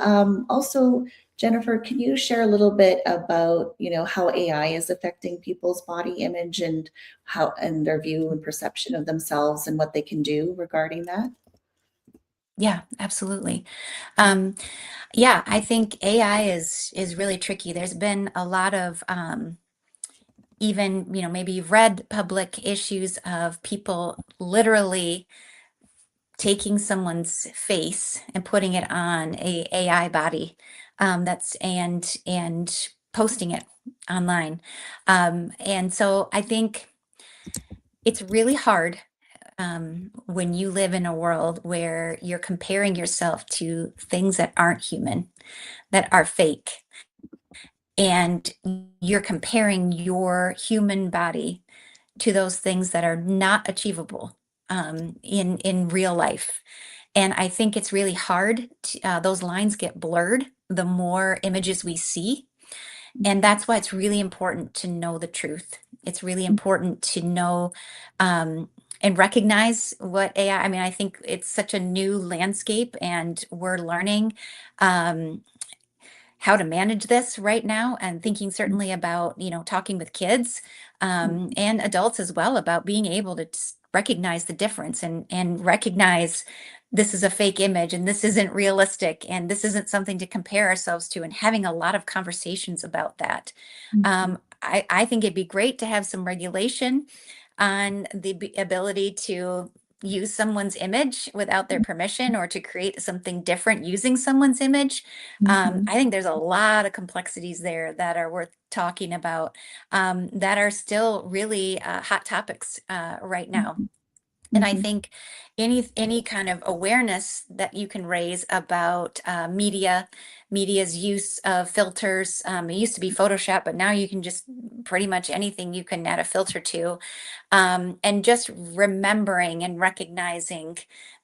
also, Jennifer, can you share a little bit about, how AI is affecting people's body image and how and their view and perception of themselves and what they can do regarding that? Yeah, absolutely. Um, yeah, I think AI is really tricky. There's been a lot of even, maybe you've read public issues of people literally taking someone's face and putting it on a AI body, that's and posting it online. And so I think it's really hard, when you live in a world where you're comparing yourself to things that aren't human, that are fake, and you're comparing your human body to those things that are not achievable, in real life. And I think it's really hard. Those lines get blurred the more images we see, and that's why it's really important to know the truth. It's really important to know, and recognize what AI. I mean, I think it's such a new landscape, and we're learning. Um, how to manage this right now, and thinking certainly about, talking with kids, and adults as well, about being able to recognize the difference, and recognize this is a fake image, and this isn't realistic, and this isn't something to compare ourselves to, and having a lot of conversations about that. Mhm. I think it'd be great to have some regulation on the ability to use someone's image without their permission, or to create something different using someone's image. Mhm. I think there's a lot of complexities there that are worth talking about, that are still really hot topics right now. Mhm. And I Mhm. think any kind of awareness that you can raise about media's use of filters. It used to be Photoshop, but now you can just pretty much anything you can add a filter to, and just remembering and recognizing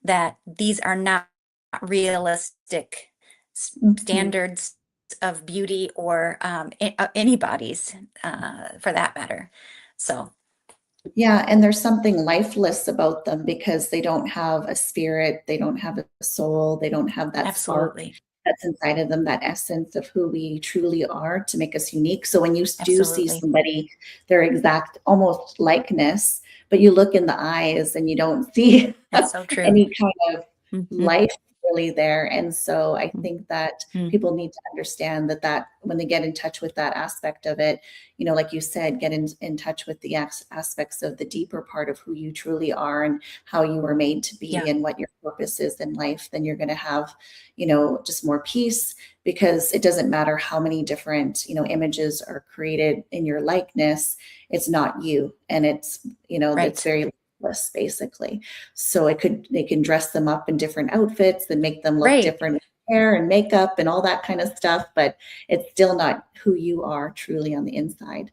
that these are not realistic Mhm. standards of beauty, or anybody's, for that matter. So Yeah, and there's something lifeless about them because they don't have a spirit, they don't have a soul, they don't have that spark absolutely, that's inside of them, that essence of who we truly are to make us unique. So when you do see absolutely. somebody, their exact almost likeness, but you look in the eyes and you don't see That's so true. any kind of Mhm, life really there. And so I mm, think that mm. people need to understand that when they get in touch with that aspect of it, like you said, get in touch with the aspects of the deeper part of who you truly are and how you were made to be Yeah, and what your purpose is in life, then you're going to have, just more peace because it doesn't matter how many different, images are created in your likeness. It's not you. And it's right, very lifeless basically. So they can dress them up in different outfits and make them look right. different with hair and makeup and all that kind of stuff, but it's still not who you are truly on the inside.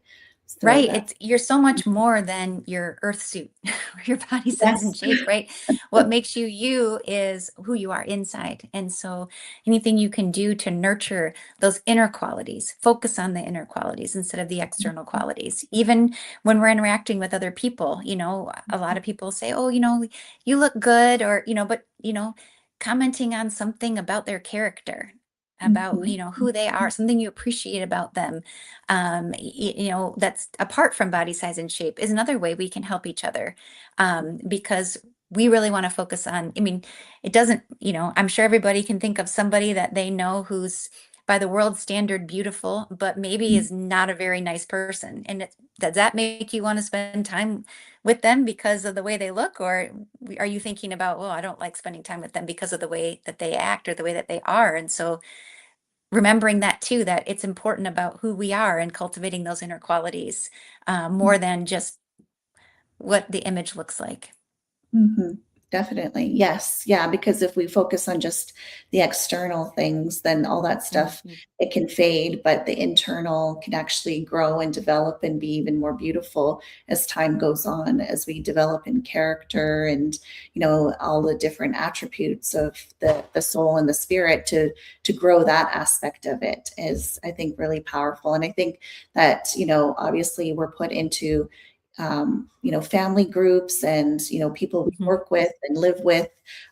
So Right. that's You're so much more than your earth suit or your body size yes. and shape, right? What makes you you is who you are inside. And so anything you can do to nurture those inner qualities, focus on the inner qualities instead of the external qualities. Even when we're interacting with other people, a lot of people say, "Oh, you look good," or, but, commenting on something about their character, about, Mhm. who they are, something you appreciate about them, that's apart from body size and shape, is another way we can help each other, because we really want to focus on. I mean, it doesn't, I'm sure everybody can think of somebody that they know who's by the world standard beautiful, but maybe is not a very nice person. And does that make you want to spend time with them because of the way they look? Or are you thinking about, well, I don't like spending time with them because of the way that they act or the way that they are? And so remembering that too, that it's important about who we are and cultivating those inner qualities, more than just what the image looks like. Mhm. Definitely. Yes. Yeah. Because if we focus on just the external things, then all that stuff, Mhm. it can fade, but the internal can actually grow and develop and be even more beautiful as time goes on, as we develop in character and, all the different attributes of the soul and the spirit to grow that aspect of it is, I think, really powerful. And I think that, obviously we're put into family groups and, people we Mhm. work with and live with,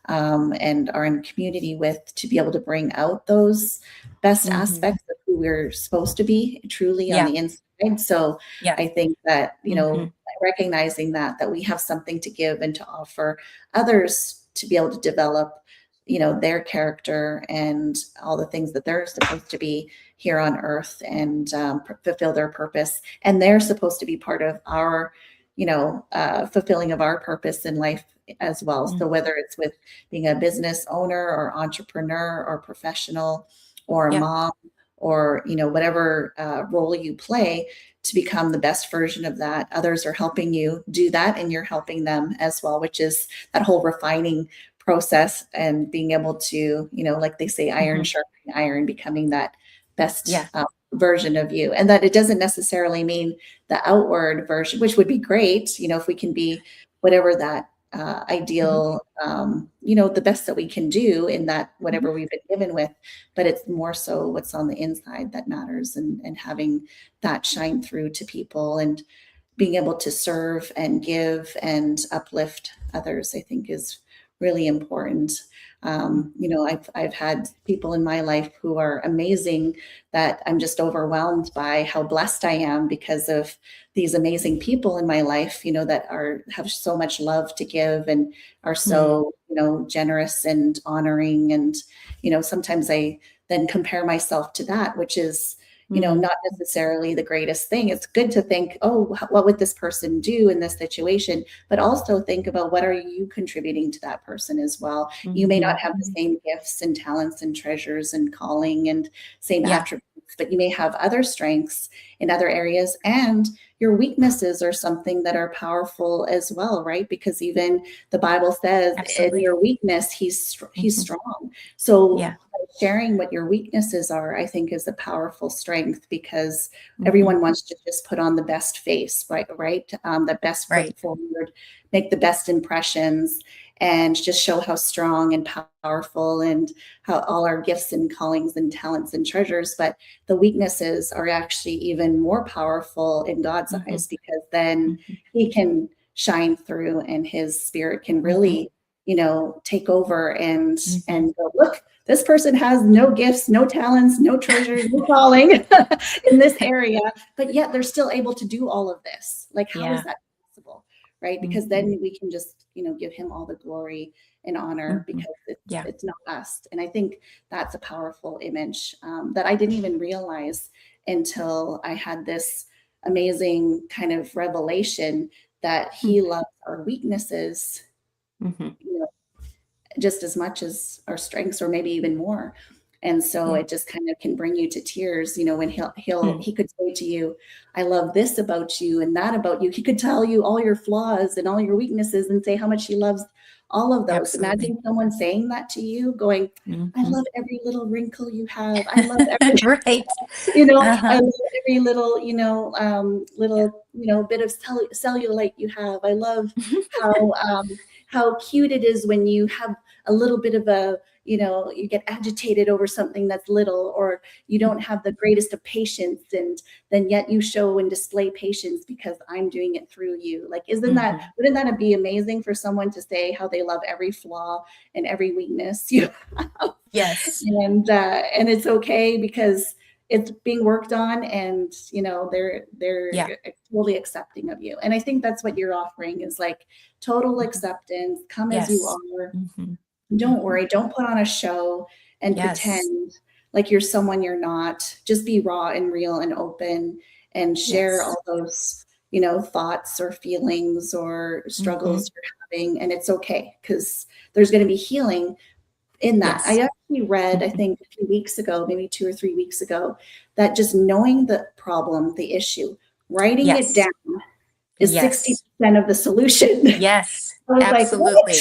and are in community with to be able to bring out those best Mhm. aspects of who we're supposed to be truly on Yeah. the inside. So Yeah. I think that, Mhm. recognizing that we have something to give and to offer others to be able to develop, their character and all the things that they're supposed to be here on earth and fulfill their purpose. And they're supposed to be part of our, fulfilling of our purpose in life as well. Mm. So whether it's with being a business owner or entrepreneur or professional or Yeah. mom or, whatever role you play to become the best version of that, others are helping you do that and you're helping them as well, which is that whole refining process and being able to, like they say, iron Mhm. sharpening iron, becoming that best Yeah. version of you. And that it doesn't necessarily mean the outward version, which would be great, if we can be whatever that Mhm. ideal, the best that we can do in that Mhm. whatever we've been given with. But it's more so what's on the inside that matters, and having that shine through to people and being able to serve and give and uplift others, I think is really important. I've had people in my life who are amazing that I'm just overwhelmed by how blessed I am because of these amazing people in my life, that have so much love to give and are Mm. so, generous and honoring. And, sometimes I then compare myself to that, which is, Mm. not necessarily the greatest thing. It's good to think, oh, what would this person do in this situation? But also think about what are you contributing to that person as well. You may not Mhm. have the Mhm. same gifts and talents and treasures and calling and same Yeah. attributes, but you may have other strengths in other areas. And your weaknesses are something that are powerful as well, right? Because even the Bible says in Absolutely. your weakness, he's Mhm. strong. So Yeah. sharing what your weaknesses are, I think, is a powerful strength because Mhm. everyone wants to just put on the best face, right? Right, the best Right. foot forward, make the best impressions, and just show how strong and powerful and how all our gifts and callings and talents and treasures. But the weaknesses are actually even more powerful in God's Mhm. eyes because then Mhm. He can shine through, and His Spirit can Mhm. really, take over Mhm. and go, look, this person has no gifts, no talents, no treasures, no calling in this area, but yet they're still able to do all of this. Like, how is Yeah. that possible? Right? Because Mhm. then we can just, give him all the glory and honor Mhm. because it's Yeah. it's not us. And I think that's a powerful image that I didn't even realize until I had this amazing kind of revelation that Mm. he loves our weaknesses, Mhm. you know, just as much as our strengths or maybe even more. And so Yeah. it just kind of can bring you to tears, when Mm. he could say to you, I love this about you and that about you. He could tell you all your flaws and all your weaknesses and say how much he loves all of those. Absolutely. Imagine someone saying that to you, going, I Mhm. love every little wrinkle you have. I love every Right. I Uh-huh. love every little, Yeah. bit of cellulite you have. I love how how cute it is when you have a little bit of you get agitated over something that's little, or you don't have the greatest of patience, and then yet you show and display patience because I'm doing it through you. Like, Mhm. wouldn't that be amazing for someone to say how they love every flaw and every weakness you have? Yes. And it's okay because it's being worked on, and they're Yeah. totally accepting of you. And I think that's what you're offering is like total Mhm. acceptance. Come as you Yes. are. Mhm. Don't Mhm. worry, don't put on a show and Yes. pretend like you're someone you're not. Just be raw and real and open and share Yes. all those thoughts or feelings or Mhm. struggles you're having, and it's okay because there's going to be healing in that. Yes. I actually read, I Mhm. think a few weeks ago, maybe 2 or 3 weeks ago, that just knowing the problem, the issue, writing it Yes. down is Yes. 60% of the solution. Yes. I was like, "What?" Absolutely.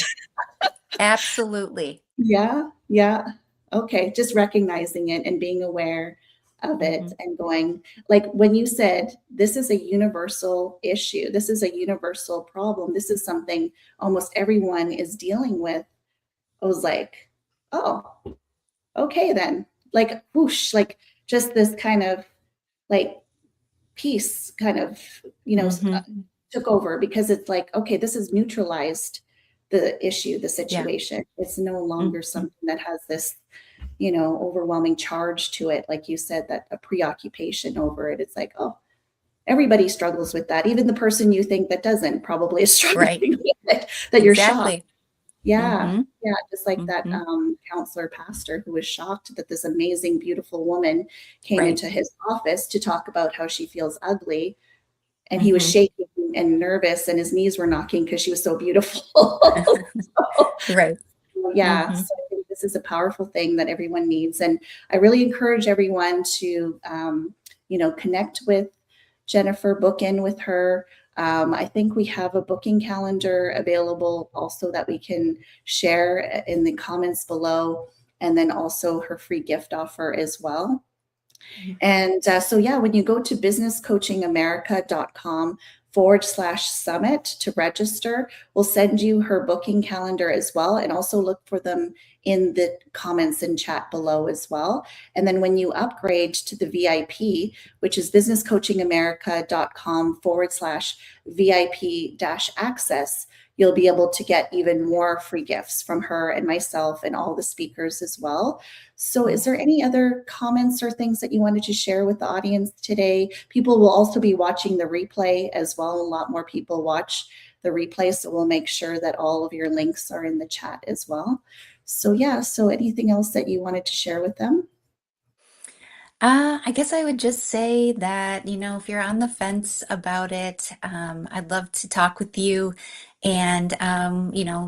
Absolutely. Yeah, yeah. Okay, just recognizing it and being aware of it Hmm. and going, like when you said, this is a universal issue, this is a universal problem, this is something almost everyone is dealing with. I was like, oh, okay then. Like whoosh, like just this kind of like peace kind of, you know, Hmm. took over because it's like, okay, this has neutralized the issue, the Yeah. situation. It's no longer Hmm. something that has this, overwhelming charge to it. Like you said, that a preoccupation over it. It's like, oh, everybody struggles with that. Even the person you think that doesn't probably is struggling Right. with it, that you're shocked. Exactly. Yeah. Hmm. Yeah. Just like that Hmm. counselor pastor who was shocked that this amazing, beautiful woman came Right. into his office to talk about how she feels ugly. And he was Hmm. shaking and nervous, and his knees were knocking because she was so beautiful. So, Right. yeah, Hmm. so I think this is a powerful thing that everyone needs. And I really encourage everyone to, connect with Jennifer, book in with her. I think we have a booking calendar available also that we can share in the comments below, and then also her free gift offer as well. And so, yeah, when you go to businesscoachingamerica.com/summit to register, we'll send you her booking calendar as well. And also look for them in the comments and chat below as well. And then when you upgrade to the VIP, which is businesscoachingamerica.com/VIP-access, you'll be able to get even more free gifts from her and myself and all the speakers as well. So, is there any other comments or things that you wanted to share with the audience today? People will also be watching the replay as well. A lot more people watch the replay, so we'll make sure that all of your links are in the chat as well. So, yeah, so anything else that you wanted to share with them? I guess I would just say that, if you're on the fence about it, I'd love to talk with you and,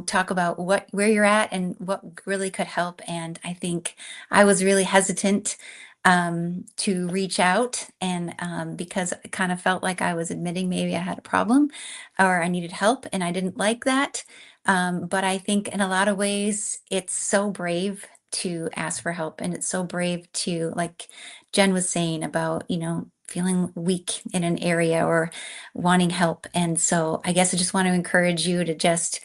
talk about where you're at and what really could help. And I think I was really hesitant, to reach out and, because it kind of felt like I was admitting maybe I had a problem or I needed help and I didn't like that. But I think in a lot of ways, it's so brave to ask for help and it's so brave to like Jen was saying about, feeling weak in an area or wanting help. And so I guess I just want to encourage you to just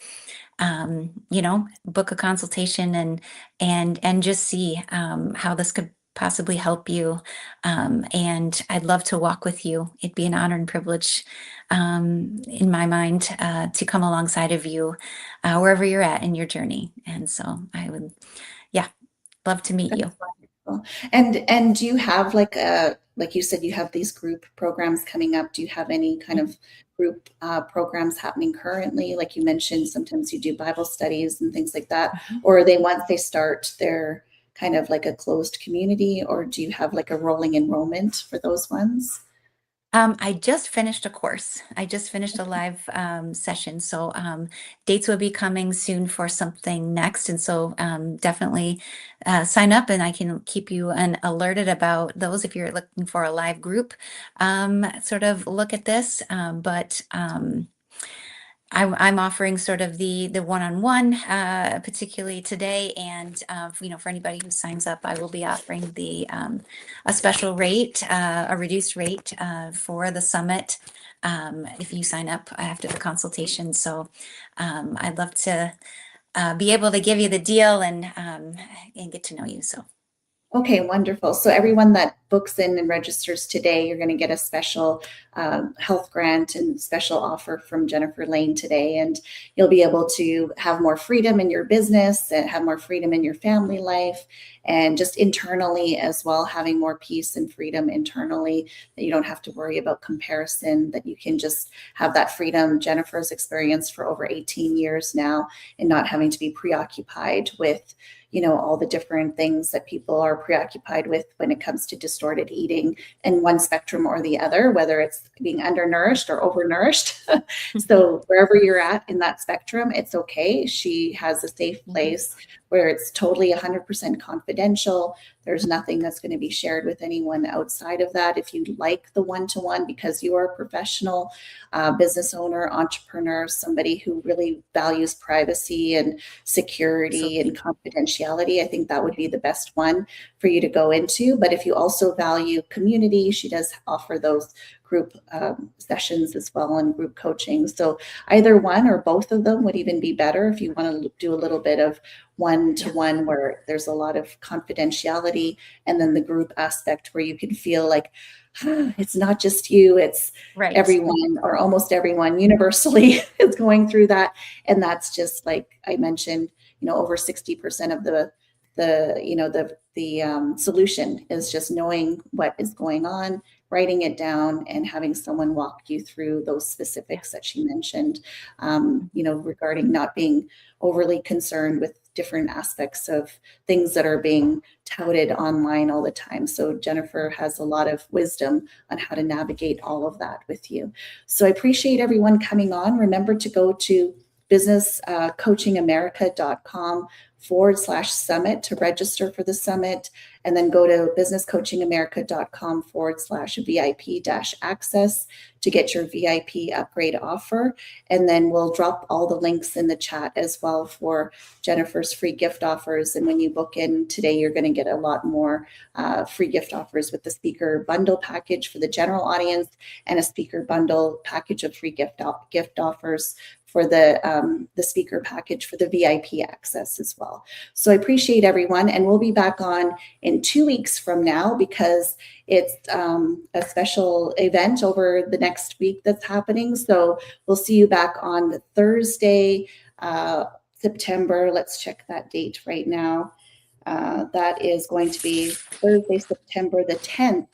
book a consultation and just see how this could possibly help you. And I'd love to walk with you. It'd be an honor and privilege, in my mind, to come alongside of you wherever you're at in your journey. And so I would, yeah, love to meet That's you. wonderful. And do you have like you said, you have these group programs coming up. Do you have any kind of group programs happening currently? Like you mentioned, sometimes you do Bible studies and things like that. Mhm. Or are they once they start, they're kind of like a closed community, or do you have like a rolling enrollment for those ones? I just finished a course. I just finished a live session. So dates will be coming soon for something next. And so definitely sign up and I can keep you alerted about those if you're looking for a live group. Sort of look at this. But I'm offering sort of the one-on-one, particularly today, and for anybody who signs up, I will be offering the a special rate, a reduced rate for the summit if you sign up after the consultation. So I'd love to be able to give you the deal and get to know you. So. Okay, wonderful. So everyone that books in and registers today, you're going to get a special health grant and special offer from Jennifer Lane today, and you'll be able to have more freedom in your business and have more freedom in your family life, and just internally as well, having more peace and freedom internally. That you don't have to worry about comparison. That you can just have that freedom Jennifer's experienced for over 18 years now, and not having to be preoccupied with all the different things that people are preoccupied with when it comes to distorted eating in one spectrum or the other, whether it's being undernourished or overnourished. So wherever you're at in that spectrum, it's okay. She has a safe Mhm. place where it's totally 100% confidential. There's nothing that's going to be shared with anyone outside of that. If you like the one-to-one because you are a professional business owner, entrepreneur, somebody who really values privacy and security and confidentiality, I think that would be the best one for you to go into. But if you also value community, she does offer those group sessions as well and group coaching. So either one or both of them would even be better if you want to do a little bit of one-to-one where there's a lot of confidentiality, and then the group aspect where you can feel like it's not just you, it's Right. everyone or almost everyone universally is going through that. And that's just like I mentioned, over 60% of the solution is just knowing what is going on, writing it down, and having someone walk you through those specifics that she mentioned, regarding not being overly concerned with different aspects of things that are being touted online all the time. So Jennifer has a lot of wisdom on how to navigate all of that with you. So I appreciate everyone coming on. Remember to go to businesscoachingamerica.com/summit to register for the summit, and then go to businesscoachingamerica.com/VIP-access to get your VIP upgrade offer. And then we'll drop all the links in the chat as well for Jennifer's free gift offers. And when you book in today, you're going to get a lot more free gift offers with the speaker bundle package for the general audience and a speaker bundle package of free gift offers for the speaker package for the VIP access as well. So I appreciate everyone, and we'll be back on in 2 weeks from now because it's a special event over the next week that's happening. So we'll see you back on Thursday, September. Let's check that date right now. That is going to be Thursday, September the 10th,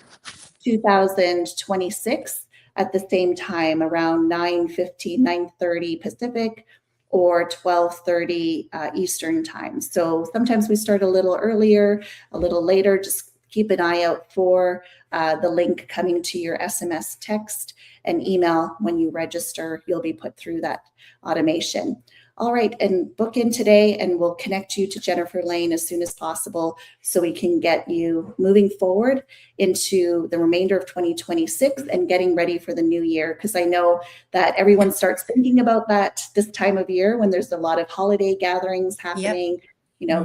2026. At the same time, around 9:15, 9:30 Pacific or 12:30 Eastern time. So sometimes we start a little earlier, a little later. Just keep an eye out for the link coming to your SMS text and email when you register. You'll be put through that automation. All right, and book in today, and we'll connect you to Jennifer Lane as soon as possible so we can get you moving forward into the remainder of 2026 and getting ready for the new year. Because I know that everyone starts thinking about that this time of year when there's a lot of holiday gatherings happening,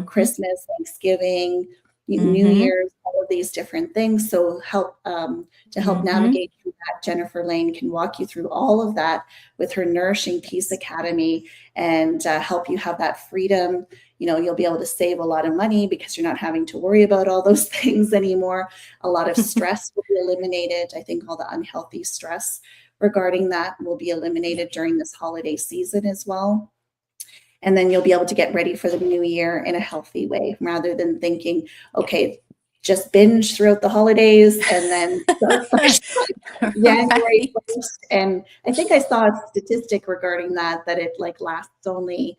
Christmas, Thanksgiving, New Year's, all of these different things. So help navigate through that, Jennifer Lane can walk you through all of that with her Nourishing Peace Academy and help you have that freedom. You'll be able to save a lot of money because you're not having to worry about all those things anymore. A lot of stress will be eliminated. I think all the unhealthy stress regarding that will be eliminated during this holiday season as well. And then you'll be able to get ready for the new year in a healthy way rather than thinking, okay, just binge throughout the holidays and then start fresh January 1st. And I think I saw a statistic regarding that it lasts only,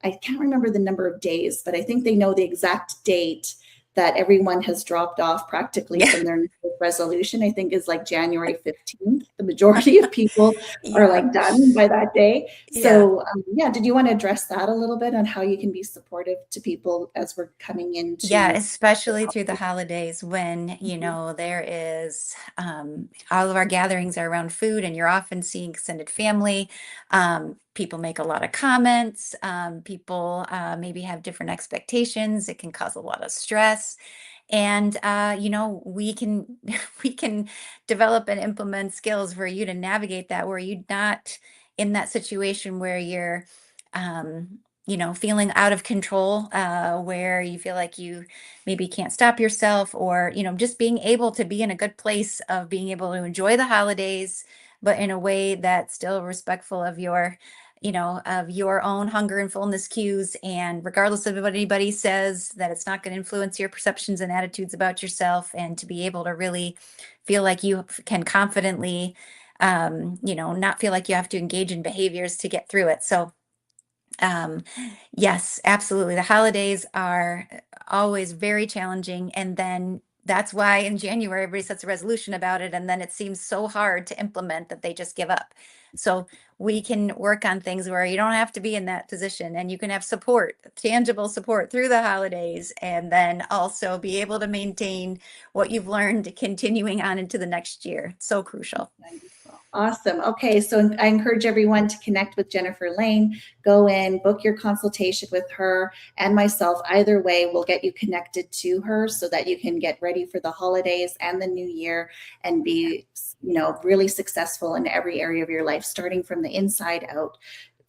I can't remember the number of days, but I think they know the exact date that everyone has dropped off practically from their resolution. I think is January 15th. The majority of people are done by that day. So did you want to address that a little bit on how you can be supportive to people as we're coming into? Yeah, especially through the holidays when, there is all of our gatherings are around food and you're often seeing extended family. People make a lot of comments. People maybe have different expectations. It can cause a lot of stress. And we can we can develop and implement skills for you to navigate that, where you're not in that situation where you're feeling out of control, where you feel like you maybe can't stop yourself, or just being able to be in a good place of being able to enjoy the holidays, but in a way that's still respectful of your own hunger and fullness cues. And regardless of what anybody says, that it's not going to influence your perceptions and attitudes about yourself, and to be able to really feel like you can confidently, not feel like you have to engage in behaviors to get through it. So, yes, absolutely. The holidays are always very challenging. And then that's why in January everybody sets a resolution about it, and then it seems so hard to implement that they just give up. So we can work on things where you don't have to be in that position, and you can have support, tangible support through the holidays, and then also be able to maintain what you've learned continuing on into the next year. It's so crucial. Awesome. Okay, so I encourage everyone to connect with Jennifer Lane. Go in, book your consultation with her and myself. Either way, we'll get you connected to her so that you can get ready for the holidays and the new year and be, really successful in every area of your life, starting from the inside out,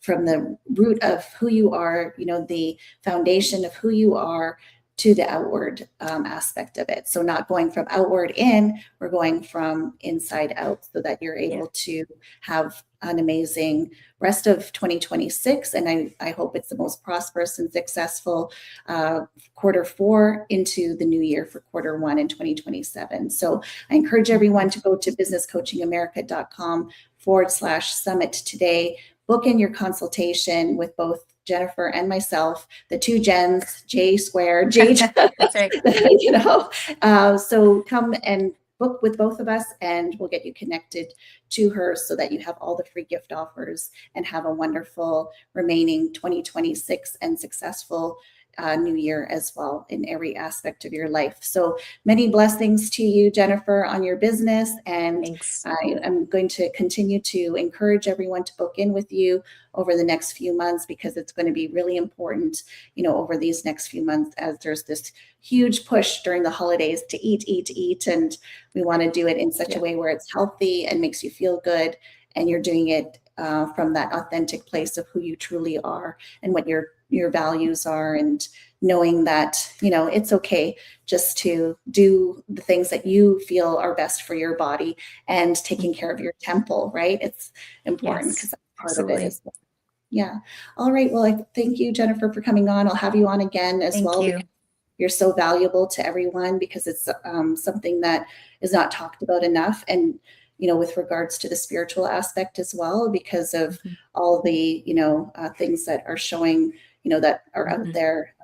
from the root of who you are, the foundation of who you are, to the outward aspect of it. So not going from outward in, we're going from inside out so that you're able to have an amazing rest of 2026. And I hope it's the most prosperous and successful Q4 into the new year for Q1 in 2027. So I encourage everyone to go to businesscoachingamerica.com/summit today. Book in your consultation with both Jennifer and myself, the two Jens, J squared, J. That's right. So come and book with both of us, and we'll get you connected to her so that you have all the free gift offers and have a wonderful remaining 2026 and successful new year as well in every aspect of your life. So many blessings to you, Jennifer, on your business. And Thanks. I am going to continue to encourage everyone to book in with you over the next few months, because it's going to be really important, over these next few months, as there's this huge push during the holidays to eat. And we want to do it in such a way where it's healthy and makes you feel good. And you're doing it from that authentic place of who you truly are and what your values are, and knowing that, it's okay just to do the things that you feel are best for your body, and taking care of your temple, right? It's important because that's part of it as well. Yeah. All right. Well, I thank you, Jennifer, for coming on. I'll have you on again as well. Thank you. You're so valuable to everyone, because it's something that is not talked about enough. And with regards to the spiritual aspect as well, because of all the, things that are showing, that are out there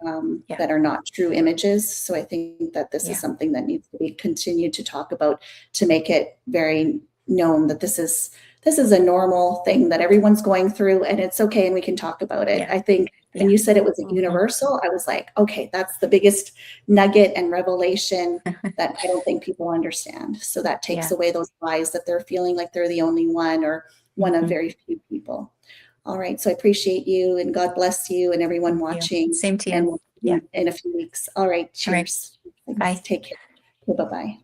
that are not true images. So I think that this is something that needs to be continued to talk about, to make it very known that this is a normal thing that everyone's going through, and it's okay, and we can talk about it. I think when you said it was a universal, I was like, okay, that's the biggest nugget and revelation that I don't think people understand. So that takes away those lies that they're feeling like they're the only one, or one of very few people. All right. So I appreciate you, and God bless you and everyone watching. Same to you. And we'll see you in a few weeks. All right. Cheers. All right. Bye. Take care. Bye-bye.